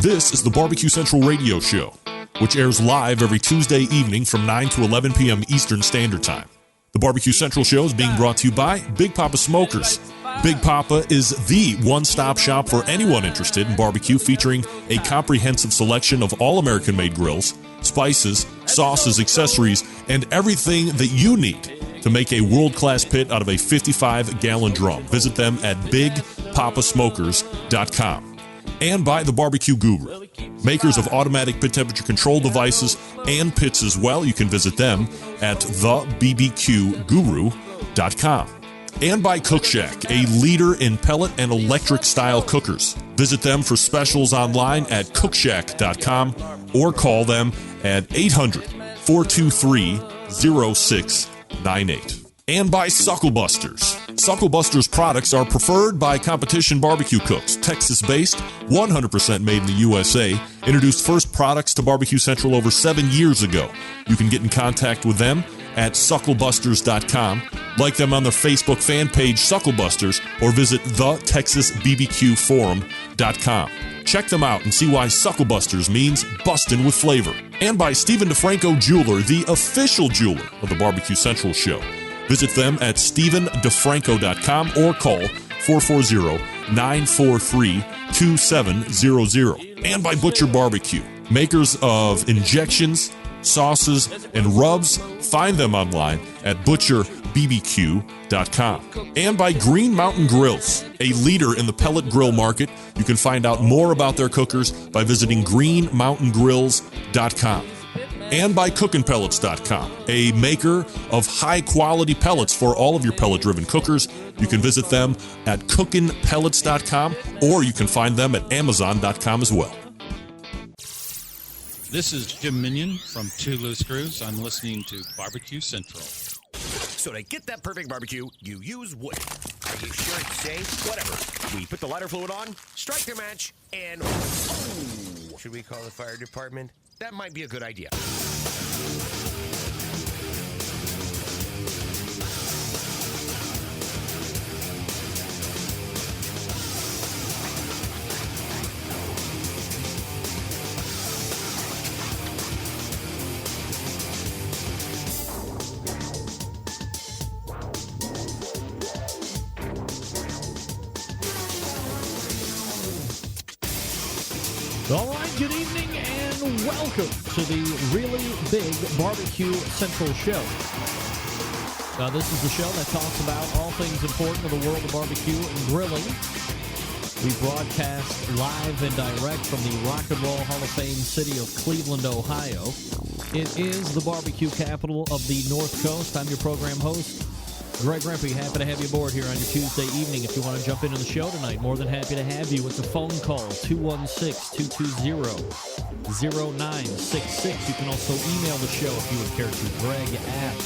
This is the BBQ Central Radio Show, which airs live every Tuesday evening from 9 to 11 p.m. Eastern Standard Time. The BBQ Central Show is being brought to you by Big Papa Smokers. Big Papa is the one-stop shop for anyone interested in barbecue, featuring a comprehensive selection of all American-made grills, spices, sauces, accessories, and everything that you need to make a world-class pit out of a 55-gallon drum. Visit them at bigpapasmokers.com. And by the BBQ Guru, makers of automatic pit temperature control devices and pits as well. You can visit them at thebbqguru.com. And by Cook Shack, a leader in pellet and electric style cookers. Visit them for specials online at cookshack.com or call them at 800-423-0698. And by Sucklebusters. Sucklebusters products are preferred by competition barbecue cooks. Texas-based, 100% made in the USA. Introduced first products to BBQ Central over 7 years ago. You can get in contact with them at sucklebusters.com. Like them on their Facebook fan page, Sucklebusters, or visit thetexasbbqforum.com. Check them out and see why Sucklebusters means bustin' with flavor. And by Stephen DeFranco Jeweler, the official jeweler of the BBQ Central Show. Visit them at StephenDeFranco.com or call 440-943-2700. And by Butcher Barbecue, makers of injections, sauces, and rubs. Find them online at butcherbbq.com. And by Green Mountain Grills, a leader in the pellet grill market. You can find out more about their cookers by visiting greenmountaingrills.com. And by cookinpellets.com, a maker of high-quality pellets for all of your pellet-driven cookers. You can visit them at cookinpellets.com, or you can find them at amazon.com as well. This is Jim Minion from Two Loose Screws. I'm listening to BBQ Central. So to get that perfect barbecue, you use wood. Are you sure it's safe? Whatever. We put the lighter fluid on, strike the match, and... Oh, should we call the fire department? That might be a good idea. All right, good evening and welcome to the really big BBQ Central Show. This is the show that talks about all things important in the world of barbecue and grilling. We broadcast live and direct from the Rock and Roll Hall of Fame city of Cleveland, Ohio. It is the barbecue capital of the North Coast. I'm your program host, Greg Rempe. Happy to have you aboard here on your Tuesday evening. If you want to jump into the show tonight, more than happy to have you. It's a phone call, 216-220-0966. You can also email the show if you would care to, Greg at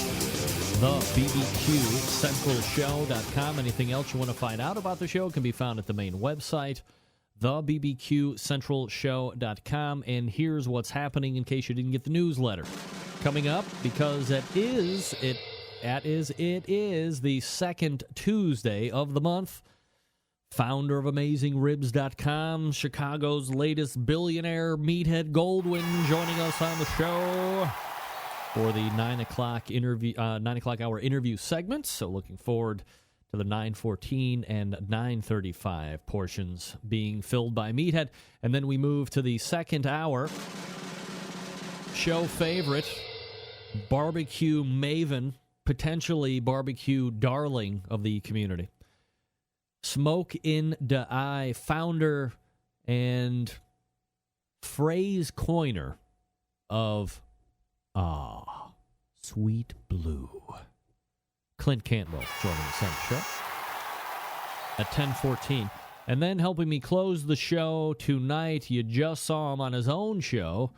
thebbqcentralshow.com. Anything else you want to find out about the show can be found at the main website, thebbqcentralshow.com. And here's what's happening in case you didn't get the newsletter. Coming up, because it is the second Tuesday of the month. Founder of AmazingRibs.com, Chicago's latest billionaire meathead Goldwyn, joining us on the show for the 9 o'clock hour interview segments. So looking forward to the 9:14 and 9:35 portions being filled by Meathead. And then we move to the second hour. Show favorite, barbecue maven, potentially barbecue darling of the community. Smoke in the Eye founder and phrase coiner of Sweet Blue. Clint Cantwell joining us on the show at 10:14. And then helping me close the show tonight, you just saw him on his own show,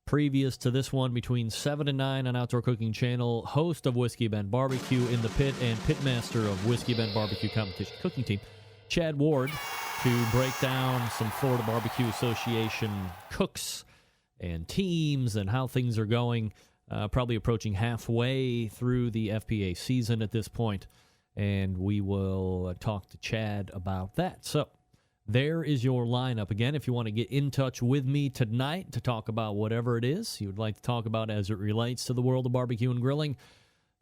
previous to this one, between 7 and 9 on Outdoor Cooking Channel, host of Whiskey Bend Barbecue in the Pit and pitmaster of Whiskey Bend Barbecue Competition Cooking Team, Chad Ward, to break down some Florida Barbecue Association cooks and teams and how things are going, probably approaching halfway through the FBA season at this point, and we will talk to Chad about that. So There is your lineup. Again, if you want to get in touch with me tonight to talk about whatever it is you would like to talk about as it relates to the world of barbecue and grilling,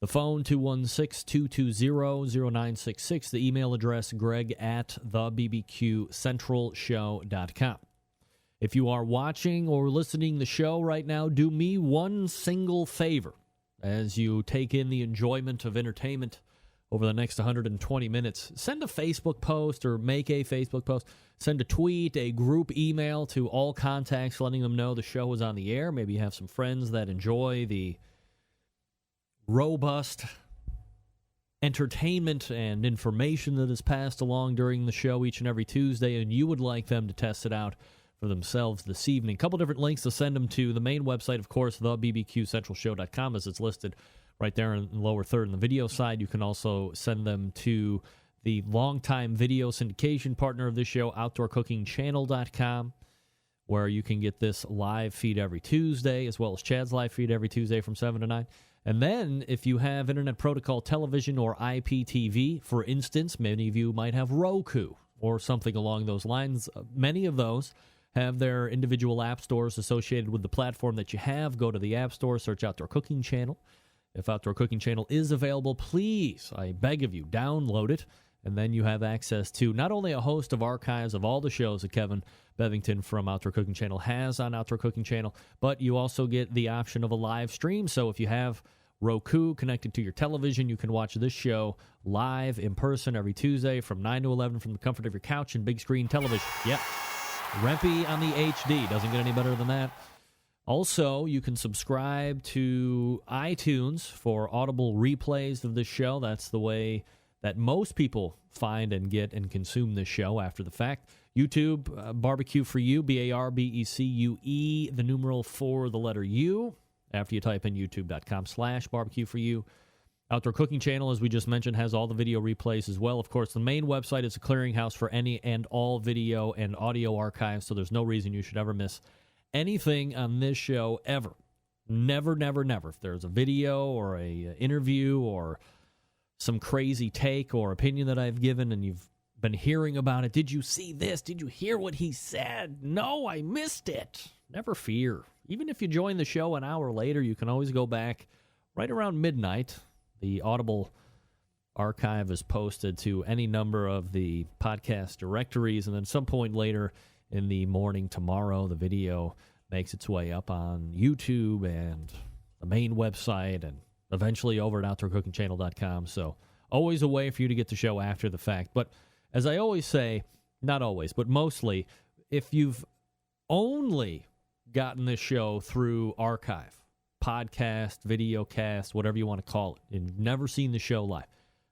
the phone, 216-220-0966. The email address, greg@thebbqcentralshow.com. If you are watching or listening to the show right now, do me one single favor as you take in the enjoyment of entertainment over the next 120 minutes. Send a Facebook post or make a Facebook post. Send a tweet, a group email to all contacts letting them know the show is on the air. Maybe you have some friends that enjoy the robust entertainment and information that is passed along during the show each and every Tuesday, and you would like them to test it out for themselves this evening. A couple different links to send them to. The main website, of course, thebbqcentralshow.com, as it's listed right there in the lower third on the video side. You can also send them to the longtime video syndication partner of this show, outdoorcookingchannel.com, where you can get this live feed every Tuesday, as well as Chad's live feed every Tuesday from 7 to 9. And then, if you have Internet Protocol Television or IPTV, for instance, many of you might have Roku or something along those lines. Many of those have their individual app stores associated with the platform that you have. Go to the App Store, search Outdoor Cooking Channel. If Outdoor Cooking Channel is available, please, I beg of you, download it. And then you have access to not only a host of archives of all the shows that Kevin Bevington from Outdoor Cooking Channel has on Outdoor Cooking Channel, but you also get the option of a live stream. So if you have Roku connected to your television, you can watch this show live in person every Tuesday from 9 to 11 from the comfort of your couch and big screen television. Yep. Rempe on the HD. Doesn't get any better than that. Also, you can subscribe to iTunes for audible replays of this show. That's the way that most people find and get and consume this show after the fact. YouTube, Barbecue for You, BARBECUE, the numeral for the letter U, after you type in youtube.com/barbecue for you. Outdoor Cooking Channel, as we just mentioned, has all the video replays as well. Of course, the main website is a clearinghouse for any and all video and audio archives, so there's no reason you should ever miss anything on this show ever. Never, never, never. If there's a video or a interview or some crazy take or opinion that I've given and you've been hearing about it, did you see this? Did you hear what he said? No, I missed it. Never fear. Even if you join the show an hour later, you can always go back right around midnight. The Audible archive is posted to any number of the podcast directories, and then some point later in the morning tomorrow, the video makes its way up on YouTube and the main website and eventually over at OutdoorCookingChannel.com. So always a way for you to get the show after the fact. But as I always say, not always, but mostly, if you've only gotten this show through archive, podcast, videocast, whatever you want to call it, and you've never seen the show live,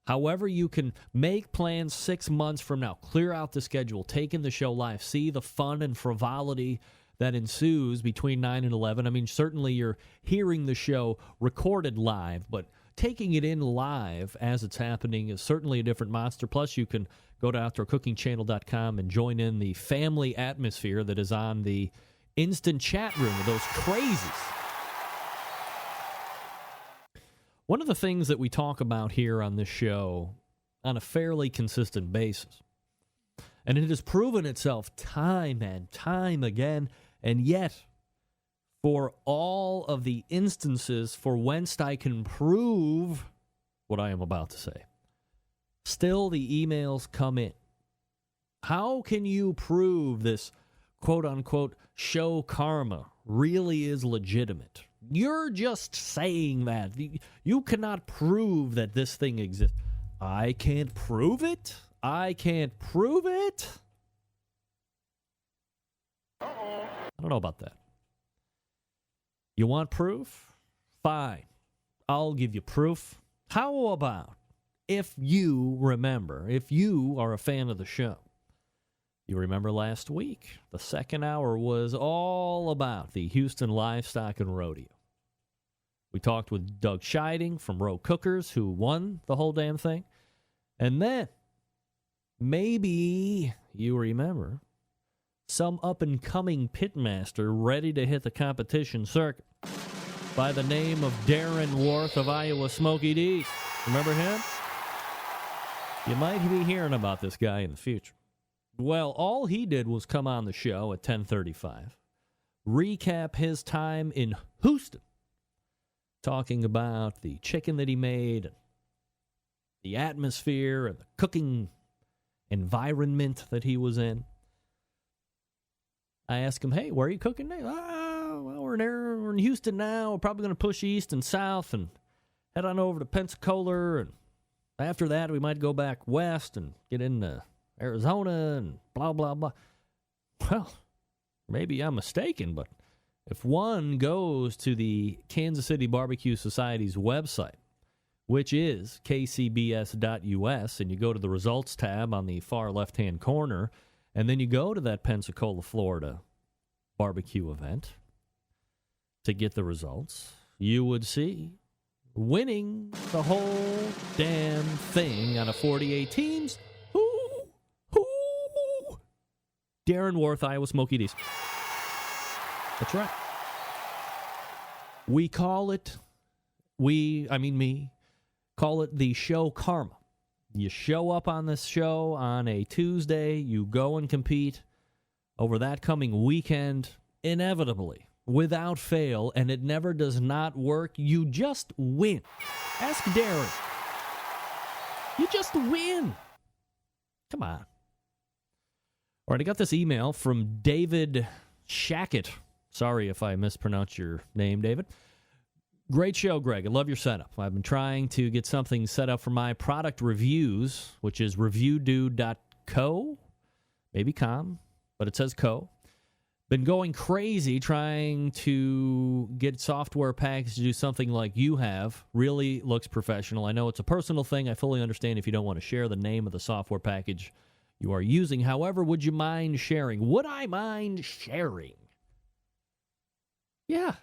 however you can make plans 6 months from now, clear out the schedule, take in the show live, see the fun and frivolity that ensues between 9 and 11. I mean, certainly you're hearing the show recorded live, but taking it in live as it's happening is certainly a different monster. Plus, you can go to OutdoorCookingChannel.com and join in the family atmosphere that is on the instant chat room with those crazies. One of the things that we talk about here on this show on a fairly consistent basis, and it has proven itself time and time again, and yet, for all of the instances for whence I can prove what I am about to say, still the emails come in. How can you prove this quote-unquote show karma really is legitimate? You're just saying that. You cannot prove that this thing exists. I can't prove it? I can't prove it? I don't know about that. You want proof? Fine. I'll give you proof. How about if you remember, if you are a fan of the show, you remember last week, the second hour was all about the Houston Livestock and Rodeo. We talked with Doug Scheiding from Row Cookers, who won the whole damn thing. And then, maybe you remember, some up-and-coming pitmaster ready to hit the competition circuit by the name of Darren Worth of Iowa Smoky D's. Remember him? You might be hearing about this guy in the future. Well, all he did was come on the show at 10:35, recap his time in Houston, talking about the chicken that he made, and the atmosphere and the cooking environment that he was in. I asked him, hey, where are you cooking now? Well, we're in Houston now. We're probably going to push east and south and head on over to Pensacola. And after that, we might go back west and get into Arizona and blah, blah, blah. Well, maybe I'm mistaken, but if one goes to the Kansas City Barbecue Society's website, which is kcbs.us, and you go to the results tab on the far left-hand corner, and then you go to that Pensacola, Florida barbecue event to get the results, you would see winning the whole damn thing out of 48 teams. Darren Worth, Iowa Smoky D's. That's right. We call it, call it the show karma. You show up on this show on a Tuesday, you go and compete over that coming weekend, inevitably, without fail, and it never does not work. You just win. Ask Darren. You just win. Come on. All right, I got this email from David Shackett. Sorry if I mispronounced your name, David. Great show, Greg. I love your setup. I've been trying to get something set up for my product reviews, which is reviewdude.co, maybe com, but it says co. Been going crazy trying to get software package to do something like you have. Really looks professional. I know it's a personal thing. I fully understand if you don't want to share the name of the software package you are using. However, would you mind sharing? Would I mind sharing? Yeah,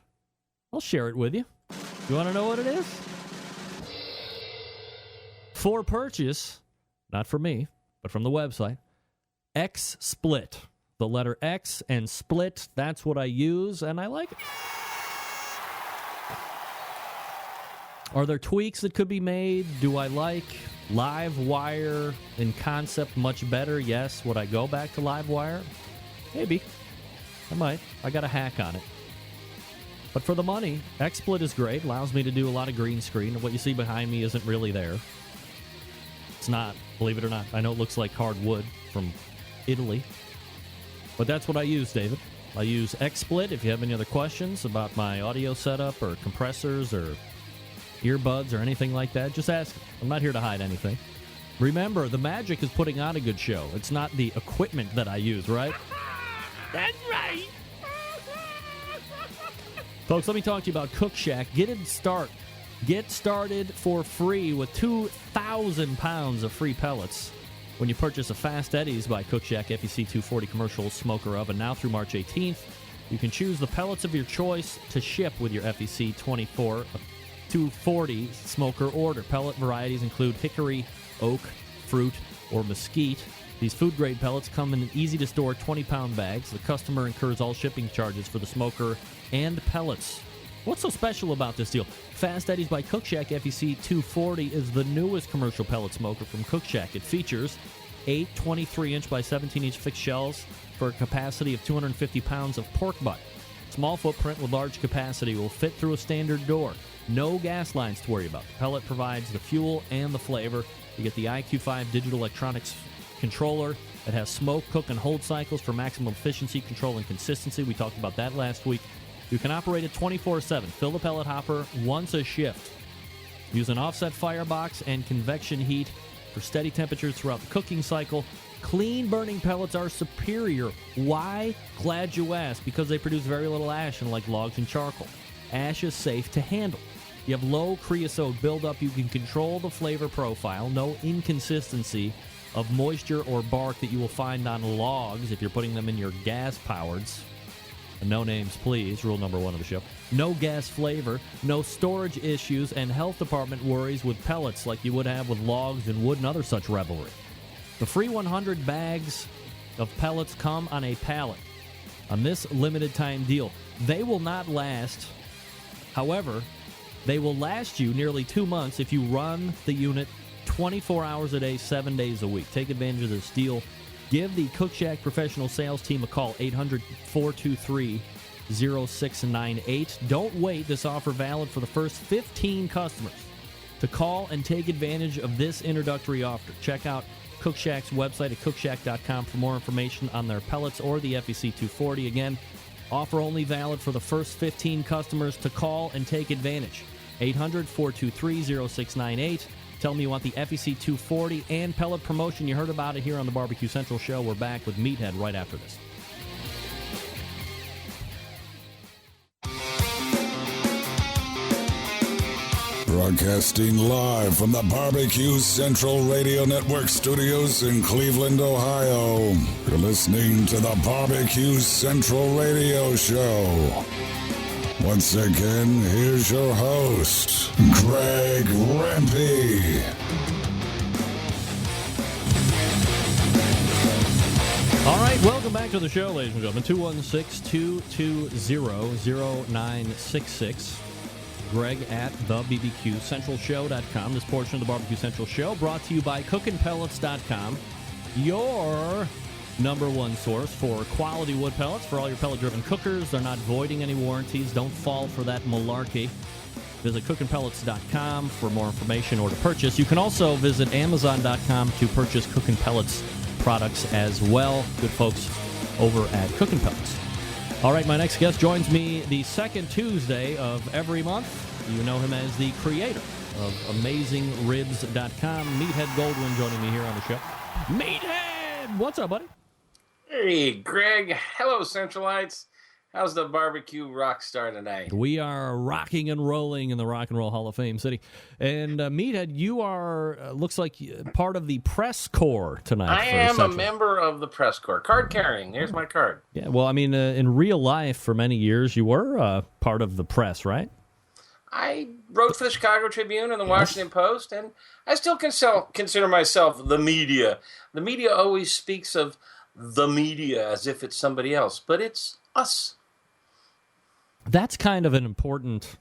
I'll share it with you. You want to know what it is? For purchase, not for me, but from the website, XSplit. The letter X and split, that's what I use, and I like it. Are there tweaks that could be made? Do I like LiveWire in concept much better? Yes. Would I go back to LiveWire? Maybe. I might. I got a hack on it. But for the money, XSplit is great. Allows me to do a lot of green screen. And what you see behind me isn't really there. It's not, believe it or not. I know it looks like hardwood from Italy. But that's what I use, David. I use XSplit. If you have any other questions about my audio setup or compressors or earbuds or anything like that, just ask. I'm not here to hide anything. Remember, the magic is putting on a good show. It's not the equipment that I use, right? That's right. Folks, let me talk to you about Cook Shack. Get started for free with 2,000 pounds of free pellets when you purchase a Fast Eddie's by Cook Shack FEC 240 commercial smoker oven. Now through March 18th, you can choose the pellets of your choice to ship with your FEC 240 smoker order. Pellet varieties include hickory, oak, fruit, or mesquite. These food-grade pellets come in easy-to-store 20-pound bags. The customer incurs all shipping charges for the smoker and pellets. What's so special about this deal? Fast Eddie's by Cook Shack FEC 240 is the newest commercial pellet smoker from Cook Shack. It features 8 23-inch by 17-inch fixed shells for a capacity of 250 pounds of pork butt. Small footprint with large capacity will fit through a standard door. No gas lines to worry about. The pellet provides the fuel and the flavor. You get the IQ5 digital electronics controller that has smoke, cook, and hold cycles for maximum efficiency, control, and consistency. We talked about that last week. You can operate it 24/7. Fill the pellet hopper once a shift. Use an offset firebox and convection heat for steady temperatures throughout the cooking cycle. Clean burning pellets are superior. Why? Glad you asked. Because they produce very little ash, unlike logs and charcoal. Ash is safe to handle. You have low creosote buildup. You can control the flavor profile. No inconsistency of moisture or bark that you will find on logs if you're putting them in your gas-powereds. No names, please. Rule number 1 of the show. No gas flavor, no storage issues, and health department worries with pellets like you would have with logs and wood and other such revelry. The free 100 bags of pellets come on a pallet on this limited time deal. They will not last. However, they will last you nearly 2 months if you run the unit 24 hours a day, 7 days a week. Take advantage of this deal. Give the Cook Shack professional sales team a call, 800-423-0698. Don't wait. This offer valid for the first 15 customers to call and take advantage of this introductory offer. Check out Cook Shack's website at cookshack.com for more information on their pellets or the FEC 240. Again, offer only valid for the first 15 customers to call and take advantage. 800-423-0698. Tell me you want the FEC 240 and pellet promotion. You heard about it here on the Barbecue Central Show. We're back with Meathead right after this. Broadcasting live from the Barbecue Central Radio Network studios in Cleveland, Ohio. You're listening to the Barbecue Central Radio Show. Once again, here's your host, Greg Rempe. All right, welcome back to the show, ladies and gentlemen. 216-220-0966. Greg at thebbqcentralshow.com. This portion of the Barbecue Central Show brought to you by cookinpellets.com. Your number one source for quality wood pellets for all your pellet-driven cookers. They're not voiding any warranties. Don't fall for that malarkey. Visit cookinpellets.com for more information or to purchase. You can also visit amazon.com to purchase Cookin' Pellets products as well. Good folks over at Cookin' Pellets. All right, my next guest joins me the second Tuesday of every month. You know him as the creator of AmazingRibs.com. Meathead Goldwyn joining me here on the show. Meathead! What's up, buddy? Hey, Greg. Hello, Centralites. How's the barbecue rock star tonight? We are rocking and rolling in the Rock and Roll Hall of Fame city. And Meathead, you are, looks like part of the press corps tonight. I am a member of the press corps. Card carrying. Here's my card. Yeah, well, I mean, in real life, for many years, you were part of the press, right? I wrote for the Chicago Tribune and the Washington Post, and I still consider myself the media. The media always speaks of the media as if it's somebody else, but it's us. That's kind of an important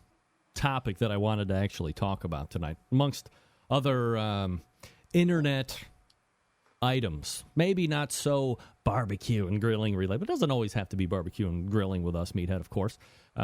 topic that I wanted to actually talk about tonight, amongst other internet items. Maybe not so barbecue and grilling related, but it doesn't always have to be barbecue and grilling with us, Meathead, of course.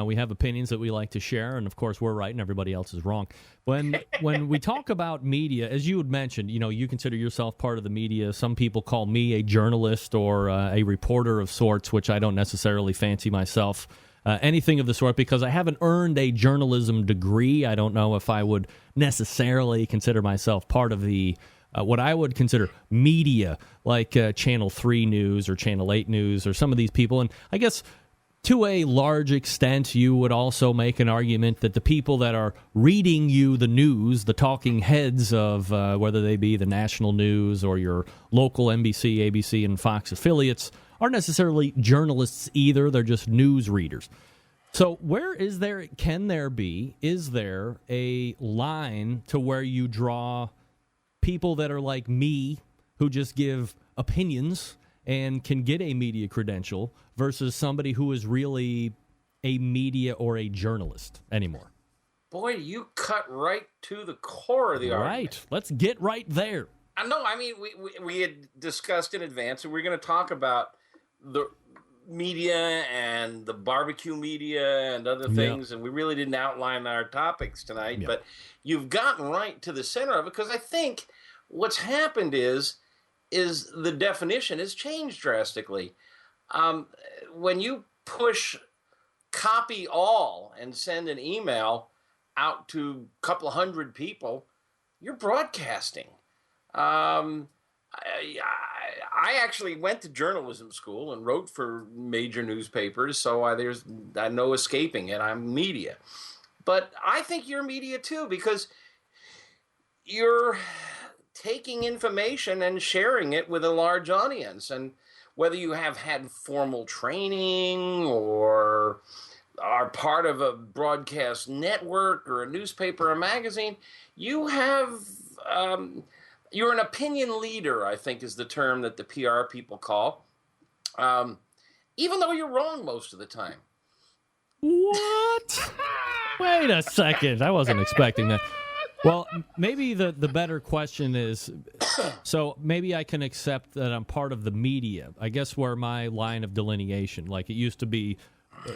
We have opinions that we like to share, and of course we're right and everybody else is wrong. When we talk about media, as you had mentioned, you know, you consider yourself part of the media. Some people call me a journalist or a reporter of sorts, which I don't necessarily fancy myself. Anything of the sort, because I haven't earned a journalism degree. I don't know if I would necessarily consider myself part of the what I would consider media, like Channel 3 News or Channel 8 News or some of these people. And I guess to a large extent, you would also make an argument that the people that are reading you the news, the talking heads of whether they be the national news or your local NBC, ABC, and Fox affiliates, aren't necessarily journalists either. They're just news readers. So is there a line to where you draw people that are like me who just give opinions and can get a media credential versus somebody who is really a media or a journalist anymore? Boy, you cut right to the core of the argument. Right. Let's get right there. No, I mean, we had discussed in advance, and we're going to talk about the media and the barbecue media and other things, and we really didn't outline our topics tonight, but you've gotten right to the center of it, because I think what's happened is the definition has changed drastically. When you push copy all and send an email out to a couple of hundred people, you're broadcasting. I actually went to journalism school and wrote for major newspapers, so there's no escaping it. I'm media. But I think you're media too, because you're taking information and sharing it with a large audience. And whether you have had formal training or are part of a broadcast network or a newspaper or magazine, you have... you're an opinion leader, I think, is the term that the PR people call, even though you're wrong most of the time. What? Wait a second. I wasn't expecting that. Well, maybe the better question is, so maybe I can accept that I'm part of the media. I guess where my line of delineation, like it used to be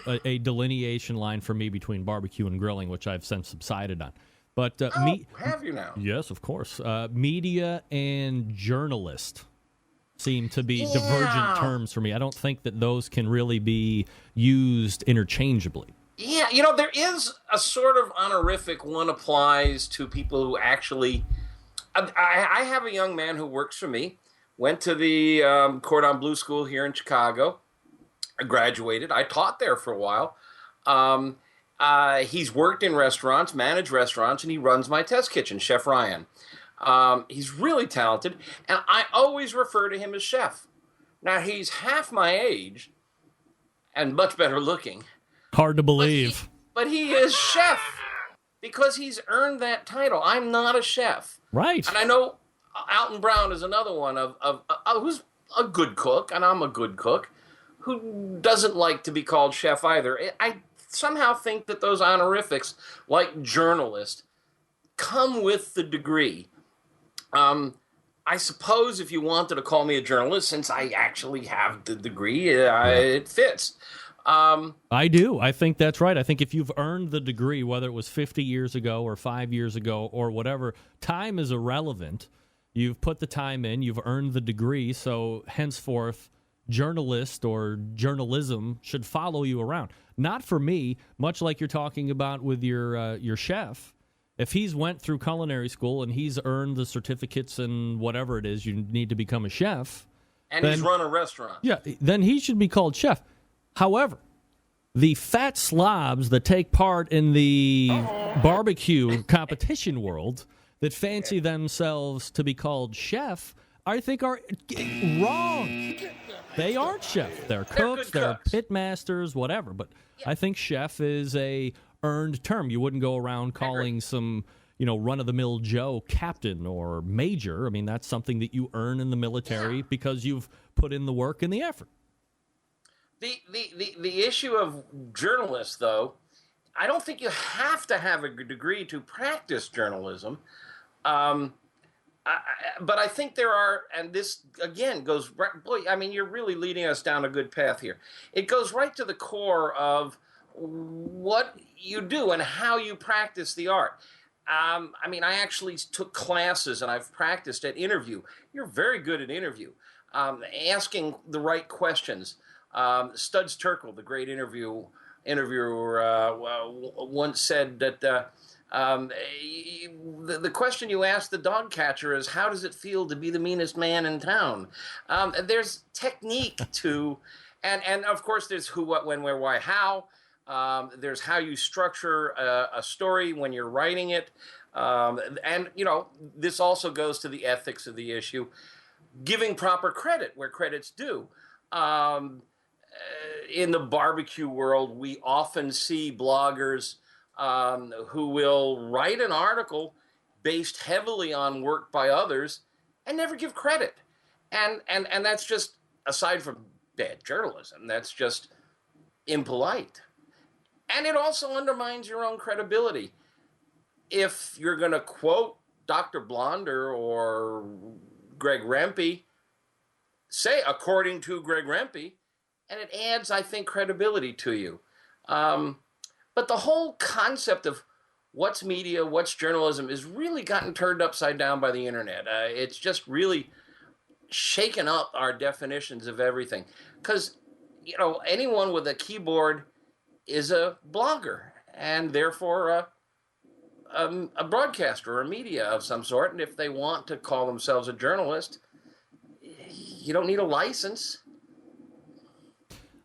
a delineation line for me between barbecue and grilling, which I've since subsided on. But have you now? Yes, of course. Media and journalist seem to be divergent terms for me. I don't think that those can really be used interchangeably. Yeah, there is a sort of honorific one applies to people who actually... I have a young man who works for me, went to the Cordon Bleu School here in Chicago, graduated. I taught there for a while. He's worked in restaurants, managed restaurants, and he runs my test kitchen, Chef Ryan. He's really talented, and I always refer to him as Chef. Now, he's half my age and much better looking. Hard to believe. But he is chef because he's earned that title. I'm not a chef. Right. And I know Alton Brown is another one of who's a good cook, and I'm a good cook, who doesn't like to be called chef either. I somehow think that those honorifics, like journalist, come with the degree. I suppose if you wanted to call me a journalist, since I actually have the degree, it fits. I do. I think that's right. I think if you've earned the degree, whether it was 50 years ago or 5 years ago or whatever, time is irrelevant. You've put the time in. You've earned the degree. So henceforth, journalist or journalism should follow you around. Not for me, much like you're talking about with your chef. If he's went through culinary school and he's earned the certificates and whatever it is you need to become a chef. And he's run a restaurant. Yeah, then he should be called chef. However, the fat slobs that take part in the barbecue competition world that fancy themselves to be called chef, I think are wrong. They aren't chef. They're cooks, they're pit masters, whatever. But I think chef is a earned term. You wouldn't go around calling some, run-of-the-mill Joe captain or major. I mean, that's something that you earn in the military because you've put in the work and the effort. The issue of journalists, though, I don't think you have to have a degree to practice journalism. But I think there are, and this, again, goes, boy, I mean, you're really leading us down a good path here. It goes right to the core of what you do and how you practice the art. I mean, I actually took classes and I've practiced at interview. You're very good at interview, asking the right questions. Studs Terkel, the great interviewer, once said that the question you ask the dog catcher is, how does it feel to be the meanest man in town? There's technique to, and of course there's who, what, when, where, why, how. There's how you structure a story when you're writing it. And, this also goes to the ethics of the issue. Giving proper credit where credit's due. In the barbecue world, we often see bloggers who will write an article based heavily on work by others and never give credit. And that's just, aside from bad journalism, that's just impolite. And it also undermines your own credibility. If you're going to quote Dr. Blonder or Greg Rempe, say, according to Greg Rempe, and it adds, I think, credibility to you. But the whole concept of what's media, what's journalism is really gotten turned upside down by the internet. It's just really shaken up our definitions of everything. Because, anyone with a keyboard is a blogger and therefore a broadcaster or a media of some sort. And if they want to call themselves a journalist, you don't need a license.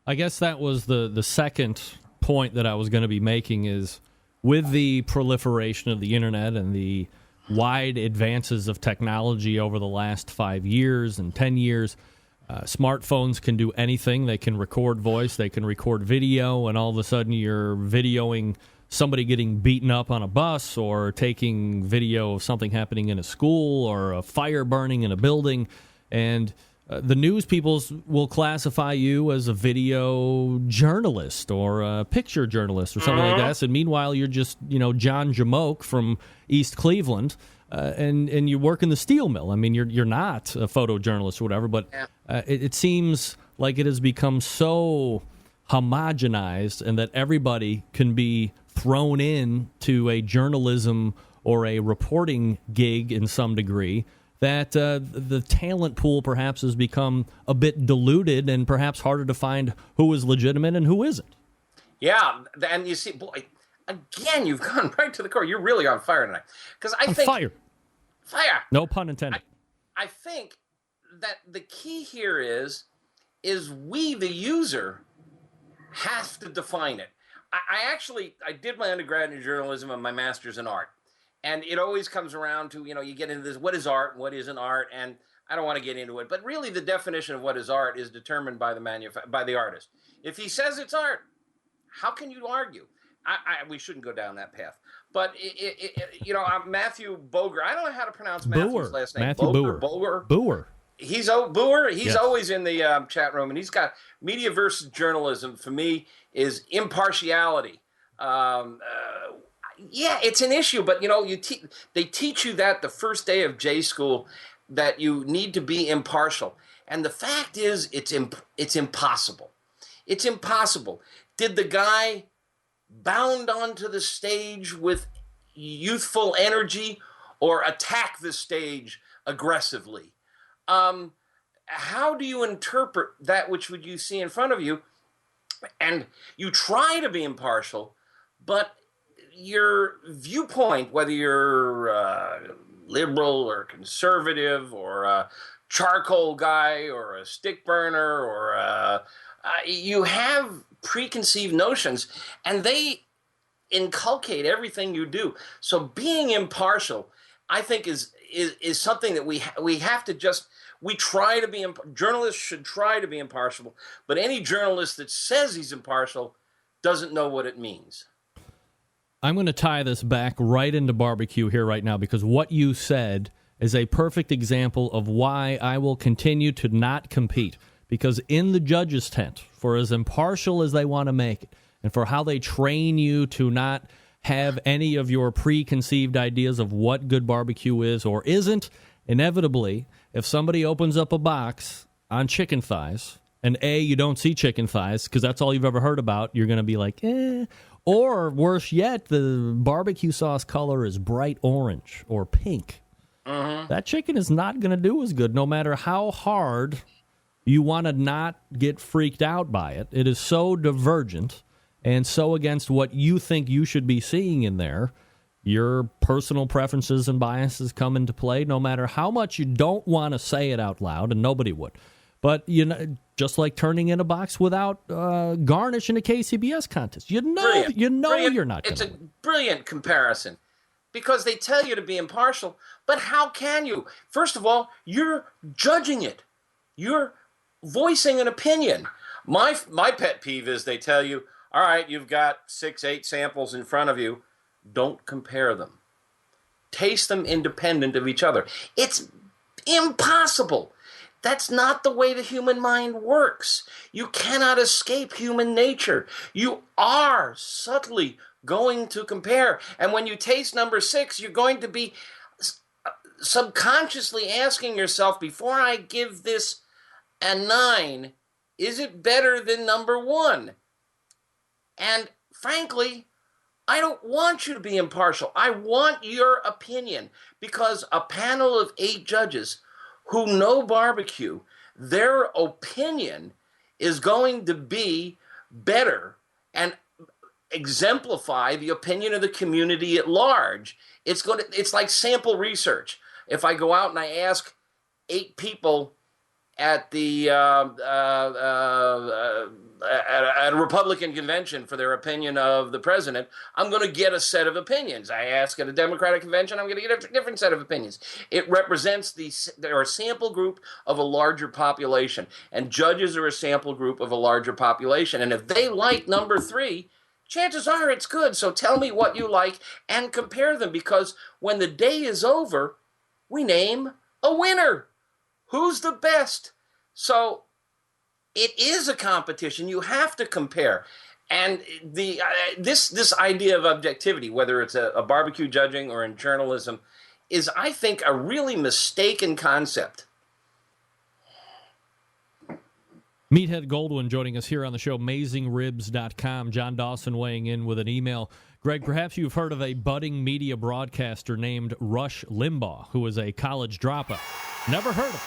I guess that was the second point that I was going to be making is with the proliferation of the internet and the wide advances of technology over the last 5 years and 10 years, smartphones can do anything. They can record voice, they can record video, and all of a sudden you're videoing somebody getting beaten up on a bus or taking video of something happening in a school or a fire burning in a building. And the news peoples will classify you as a video journalist or a picture journalist or something like that. And meanwhile, you're just, John Jamoke from East Cleveland, and you work in the steel mill. I mean, you're not a photojournalist or whatever, but it seems like it has become so homogenized and that everybody can be thrown in to a journalism or a reporting gig in some degree, that the talent pool perhaps has become a bit diluted and perhaps harder to find who is legitimate and who isn't. Yeah, and you see, boy, again, you've gone right to the core. You're really on fire tonight. Because I think... Fire. No pun intended. I think that the key here is we, the user, have to define it. I did my undergrad in journalism and my master's in art. And it always comes around to, you get into this, what is art and what isn't art? And I don't want to get into it. But really the definition of what is art is determined by the artist. If he says it's art, how can you argue? We shouldn't go down that path. But, Matthew Boger, I don't know how to pronounce Matthew's last name. Matthew Boer. Boer. He's yes. Always in the chat room, and he's got media versus journalism. For me, is impartiality. Yeah, it's an issue, but they teach you that the first day of J school, that you need to be impartial, and the fact is, it's impossible. It's impossible. Did the guy bound onto the stage with youthful energy, or attack the stage aggressively? How do you interpret that which would you see in front of you? And you try to be impartial, but your viewpoint, whether you're liberal or conservative or a charcoal guy or a stick burner or you have preconceived notions, and they inculcate everything you do. So being impartial, I think, is something that we have to just. We try to be, journalists should try to be impartial, but any journalist that says he's impartial doesn't know what it means. I'm going to tie this back right into barbecue here right now, because what you said is a perfect example of why I will continue to not compete. Because in the judges' tent, for as impartial as they want to make it, and for how they train you to not have any of your preconceived ideas of what good barbecue is or isn't, inevitably, if somebody opens up a box on chicken thighs, and you don't see chicken thighs because that's all you've ever heard about, you're going to be like, eh. Or worse yet, the barbecue sauce color is bright orange or pink. That chicken is not going to do as good, no matter how hard you want to not get freaked out by it. It is so divergent and so against what you think you should be seeing in there. Your personal preferences and biases come into play, no matter how much you don't want to say it out loud, and nobody would. But, just like turning in a box without garnish in a KCBS contest. You're not going to. It's a brilliant comparison, because they tell you to be impartial, but how can you? First of all, you're judging it. You're voicing an opinion. My pet peeve is they tell you, all right, you've got 6-8 samples in front of you. Don't compare them. Taste them independent of each other. It's impossible. That's not the way the human mind works. You cannot escape human nature. You are subtly going to compare. And when you taste number 6, you're going to be subconsciously asking yourself, before I give this a 9, is it better than number 1? And frankly, I don't want you to be impartial. I want your opinion, because a panel of 8 judges who know barbecue, their opinion is going to be better and exemplify the opinion of the community at large. It's like sample research. If I go out and I ask 8 people at the at a Republican convention for their opinion of the president, I'm going to get a set of opinions. I ask at a Democratic convention, I'm going to get a different set of opinions. It represents they're a sample group of a larger population, and judges are a sample group of a larger population. And if they like number 3, chances are it's good. So tell me what you like and compare them, because when the day is over, we name a winner. Who's the best? So it is a competition. You have to compare. And the this idea of objectivity, whether it's a barbecue judging or in journalism, is, I think, a really mistaken concept. Meathead Goldwyn joining us here on the show, AmazingRibs.com. John Dawson weighing in with an email. Greg, perhaps you've heard of a budding media broadcaster named Rush Limbaugh, who is a college dropout. Never heard of him.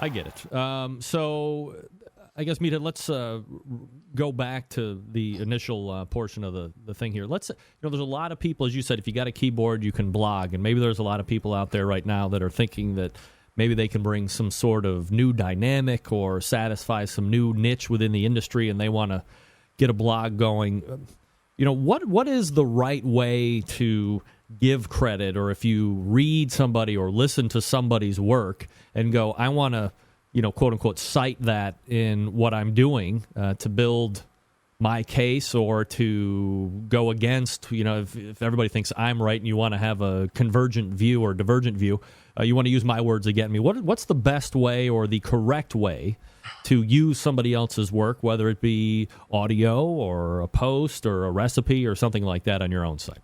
I get it. So I guess, Meathead, let's go back to the initial portion of the thing here. There's a lot of people, as you said, if you got a keyboard, you can blog, and maybe there's a lot of people out there right now that are thinking that maybe they can bring some sort of new dynamic or satisfy some new niche within the industry, and they want to get a blog going. What is the right way to give credit, or if you read somebody or listen to somebody's work and go, I want to, quote unquote, cite that in what I'm doing to build my case, or to go against, if everybody thinks I'm right and you want to have a convergent view or divergent view, you want to use my words against me. What's the best way or the correct way to use somebody else's work, whether it be audio or a post or a recipe or something like that on your own site?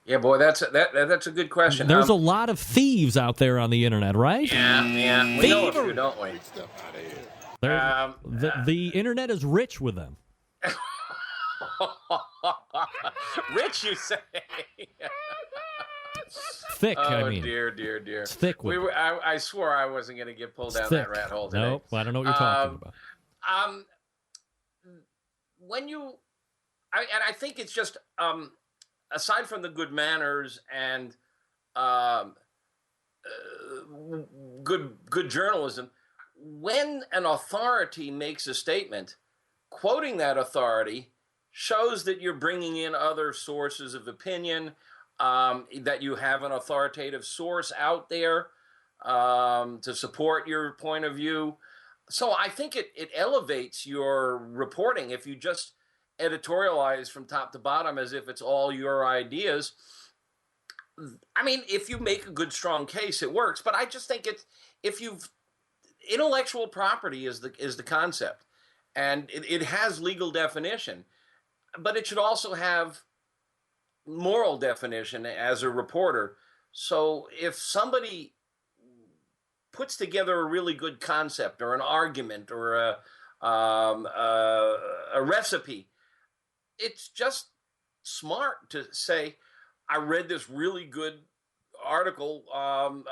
Yeah, boy, that's a good question. There's a lot of thieves out there on the internet, right? Yeah. We know a few, don't we? The internet is rich with them. Rich, you say? Thick, I mean. Dear. It's thick with them. I swore I wasn't going to get pulled down thick. that rat hole today. Nope, I don't know what you're talking about. I think it's just, aside from the good manners and good journalism, when an authority makes a statement, quoting that authority shows that you're bringing in other sources of opinion, that you have an authoritative source out there to support your point of view. So I think it elevates your reporting if you just editorialize from top to bottom as if it's all your ideas. I mean, if you make a good, strong case, it works. But I just think intellectual property is the concept, and it has legal definition, but it should also have moral definition as a reporter. So if somebody puts together a really good concept or an argument or a recipe, it's just smart to say, I read this really good article on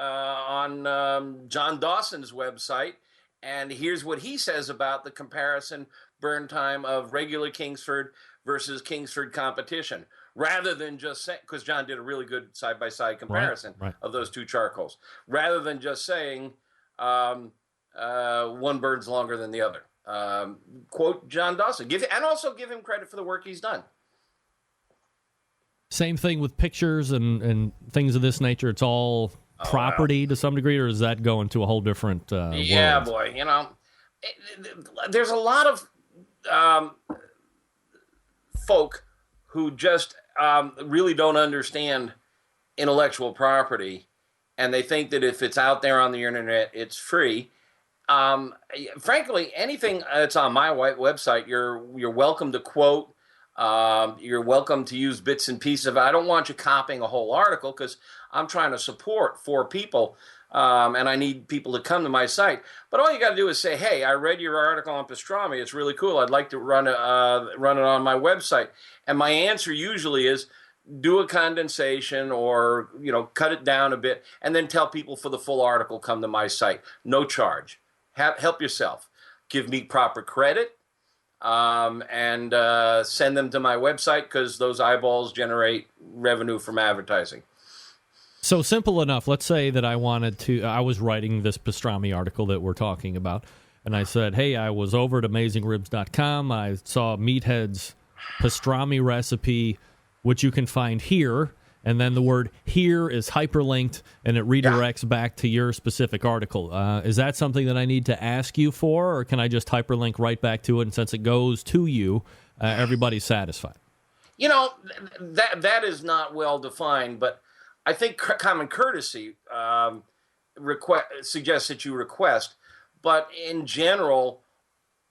John Dawson's website, and here's what he says about the comparison burn time of regular Kingsford versus Kingsford competition, rather than just saying, because John did a really good side-by-side comparison of those two charcoals, rather than just saying one burns longer than the other. Quote John Dawson, and also give him credit for the work he's done. Same thing with pictures and things of this nature. It's all property to some degree, or does that go into a whole different world? Boy, there's a lot of folk who just really don't understand intellectual property, and they think that if it's out there on the internet, it's free. Frankly, anything that's on my website, you're welcome to quote. You're welcome to use bits and pieces of it. I don't want you copying a whole article because I'm trying to support 4 people, and I need people to come to my site. But all you got to do is say, "Hey, I read your article on pastrami. It's really cool. I'd like to run it on my website." And my answer usually is, do a condensation or cut it down a bit, and then tell people for the full article, come to my site. No charge. Help yourself. Give me proper credit. And send them to my website because those eyeballs generate revenue from advertising. So simple enough. Let's say that I was writing this pastrami article that we're talking about, and I said, hey, I was over at AmazingRibs.com. I saw Meathead's pastrami recipe, which you can find here. And then the word here is hyperlinked, and it redirects back to your specific article. Is that something that I need to ask you for, or can I just hyperlink right back to it, and since it goes to you, everybody's satisfied? That is not well defined, but I think common courtesy suggests that you request. But in general,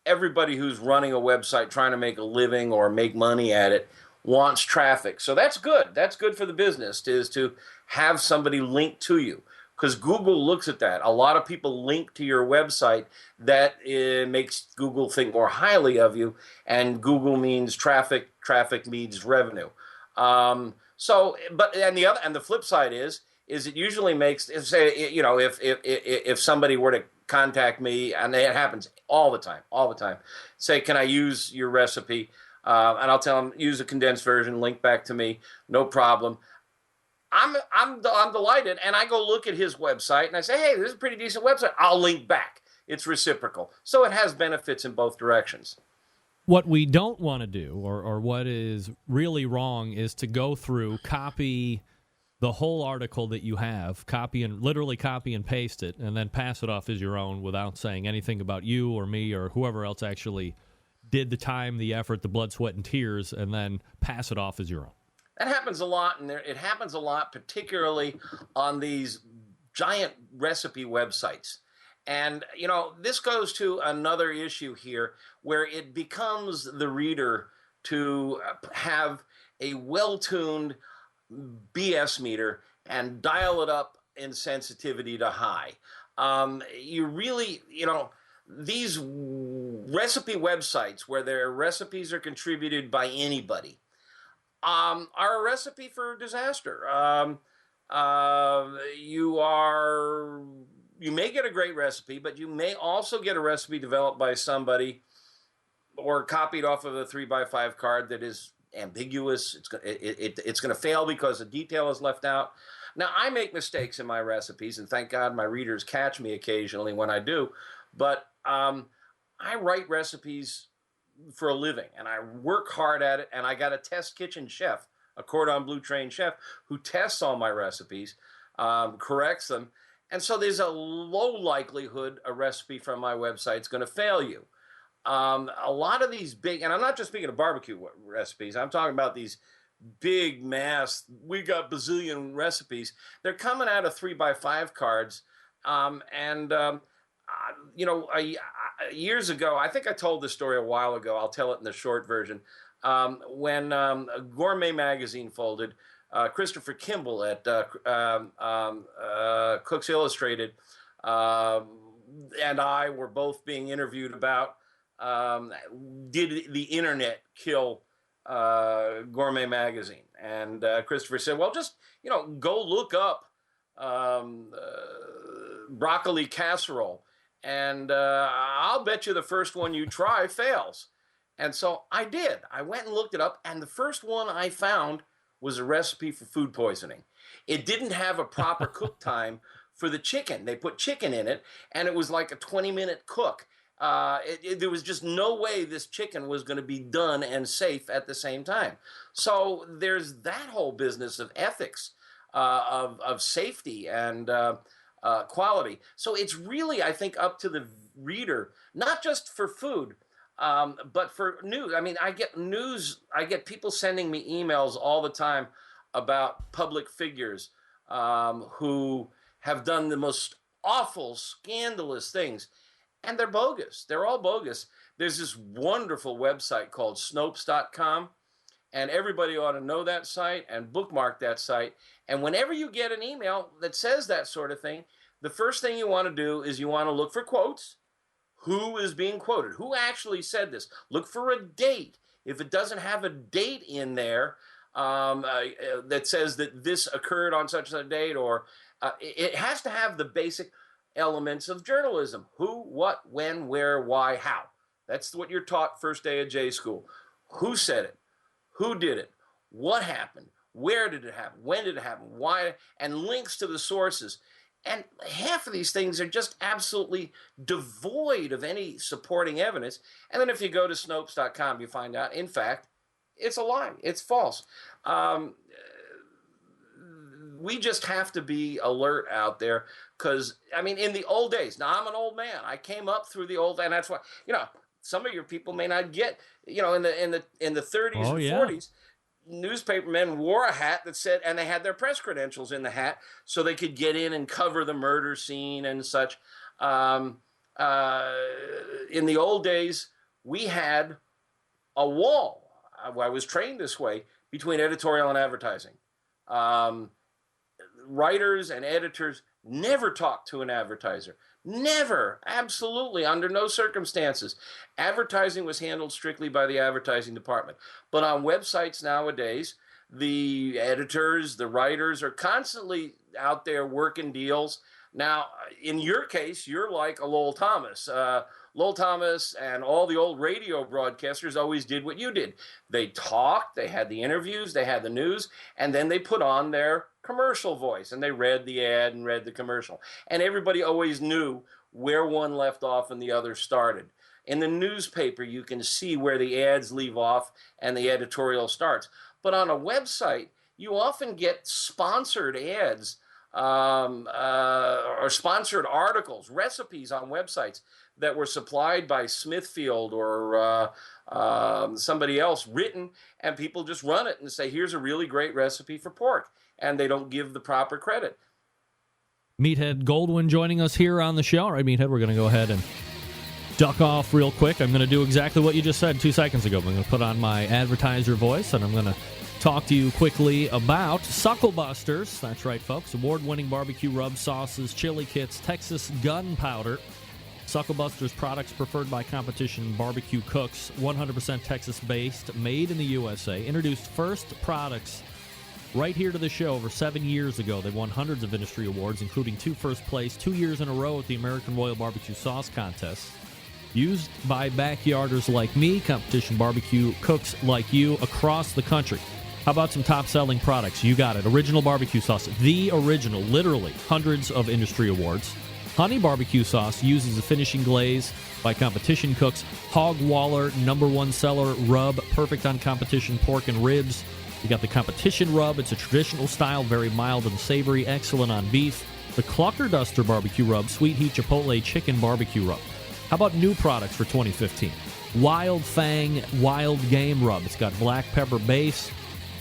everybody who's running a website trying to make a living or make money at it wants traffic. So that's good. That's good for the business, is to have somebody link to you, because Google looks at that. A lot of people link to your website. That makes Google think more highly of you, and Google means traffic. Traffic means revenue. And the flip side is it usually makes, say, if somebody were to contact me, and it happens all the time, say, can I use your recipe? And I'll tell them, use a condensed version, link back to me, no problem. I'm delighted, and I go look at his website, and I say, hey, this is a pretty decent website. I'll link back. It's reciprocal. So it has benefits in both directions. What we don't want to do, or what is really wrong, is to go through, copy the whole article that you have, literally copy and paste it, and then pass it off as your own without saying anything about you or me or whoever else actually did the time, the effort, the blood, sweat, and tears, and then pass it off as your own. That happens a lot, and it happens a lot, particularly on these giant recipe websites. And, this goes to another issue here, where it becomes the reader to have a well-tuned BS meter and dial it up in sensitivity to high. You really, these recipe websites where their recipes are contributed by anybody are a recipe for disaster. You may get a great recipe, but you may also get a recipe developed by somebody or copied off of a 3x5 card that is ambiguous. It's going to fail because a detail is left out. Now, I make mistakes in my recipes, and thank God my readers catch me occasionally when I do. But I write recipes for a living, and I work hard at it, and I got a test kitchen chef, a cordon bleu trained chef, who tests all my recipes, corrects them. And so there's a low likelihood a recipe from my website is going to fail you. A lot of these big, and I'm not just speaking of barbecue recipes, I'm talking about these big mass, we got bazillion recipes. They're coming out of 3x5 cards. Years ago, I think I told this story a while ago, I'll tell it in the short version. When Gourmet Magazine folded, Christopher Kimball at Cooks Illustrated and I were both being interviewed about, did the internet kill Gourmet Magazine? And Christopher said, well, just, go look up broccoli casserole, and I'll bet you the first one you try fails. And so I did. I went and looked it up, and the first one I found was a recipe for food poisoning. It didn't have a proper cook time for the chicken. They put chicken in it, and it was like a 20-minute cook. There was just no way this chicken was going to be done and safe at the same time. So there's that whole business of ethics, of safety and quality. So it's really, I think, up to the reader, not just for food, but for news. I mean, I get people sending me emails all the time about public figures who have done the most awful, scandalous things. And they're bogus. They're all bogus. There's this wonderful website called Snopes.com, and everybody ought to know that site and bookmark that site. And whenever you get an email that says that sort of thing, the first thing you want to do is you want to look for quotes. Who is being quoted? Who actually said this? Look for a date. If it doesn't have a date in there that says that this occurred on such a date, or it has to have the basic elements of journalism. Who, what, when, where, why, how. That's what you're taught first day of J school. Who said it? Who did it? What happened? Where did it happen? When did it happen? Why? And links to the sources. And half of these things are just absolutely devoid of any supporting evidence. And then if you go to Snopes.com, you find out, in fact, it's a lie. It's false. We just have to be alert out there because, I mean, in the old days, now I'm an old man. I came up through the old, and that's why, some of your people may not get, in the 30s and 40s, newspapermen wore a hat that said, and they had their press credentials in the hat so they could get in and cover the murder scene and such. In the old days, we had a wall. I was trained this way between editorial and advertising. Writers and editors never talked to an advertiser. Never, absolutely, under no circumstances. Advertising was handled strictly by the advertising department. But on websites nowadays, the editors, the writers are constantly out there working deals. Now, in your case, you're like a Lowell Thomas. Lowell Thomas and all the old radio broadcasters always did what you did. They talked, they had the interviews, they had the news, and then they put on their commercial voice, and they read the ad and read the commercial. And everybody always knew where one left off and the other started. In the newspaper, you can see where the ads leave off and the editorial starts. But on a website, you often get sponsored ads or sponsored articles, recipes on websites that were supplied by Smithfield or somebody else, written, and people just run it and say, here's a really great recipe for pork, and they don't give the proper credit. Meathead Goldwyn joining us here on the show. All right, Meathead, we're going to go ahead and duck off real quick. I'm going to do exactly what you just said 2 seconds ago. I'm going to put on my advertiser voice, and I'm going to talk to you quickly about Sucklebusters. That's right, folks. Award-winning barbecue rub sauces, chili kits, Texas gunpowder. Sucklebusters products preferred by competition barbecue cooks, 100% Texas-based, made in the USA. Introduced first products right here to the show over 7 years ago. They won hundreds of industry awards, including 2 first place 2 years in a row at the American Royal Barbecue Sauce Contest. Used by backyarders like me, competition barbecue cooks like you across the country. How about some top-selling products? You got it. Original barbecue sauce. The original. Literally. Hundreds of industry awards. Honey barbecue sauce uses a finishing glaze by competition cooks. Hog Waller, #1 seller rub. Perfect on competition pork and ribs. You got the competition rub. It's a traditional style, very mild and savory. Excellent on beef. The Clucker Duster barbecue rub. Sweet heat chipotle chicken barbecue rub. How about new products for 2015? Wild Fang Wild Game Rub. It's got black pepper base.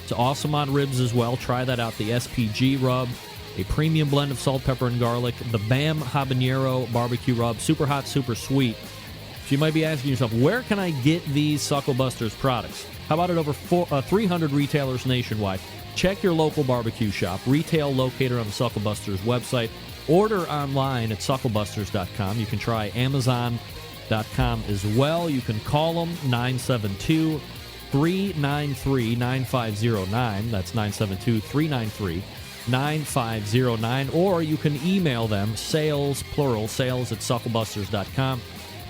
It's awesome on ribs as well. Try that out. The SPG rub, a premium blend of salt, pepper, and garlic. The Bam Habanero barbecue rub, super hot, super sweet. So you might be asking yourself, where can I get these Sucklebusters products? How about at over 300 retailers nationwide? Check your local barbecue shop. Retail locator on the Sucklebusters website. Order online at sucklebusters.com. You can try Amazon.com as well. You can call them 972-393-9509. That's 972-393-9509. Or you can email them, sales, plural, sales at sucklebusters.com.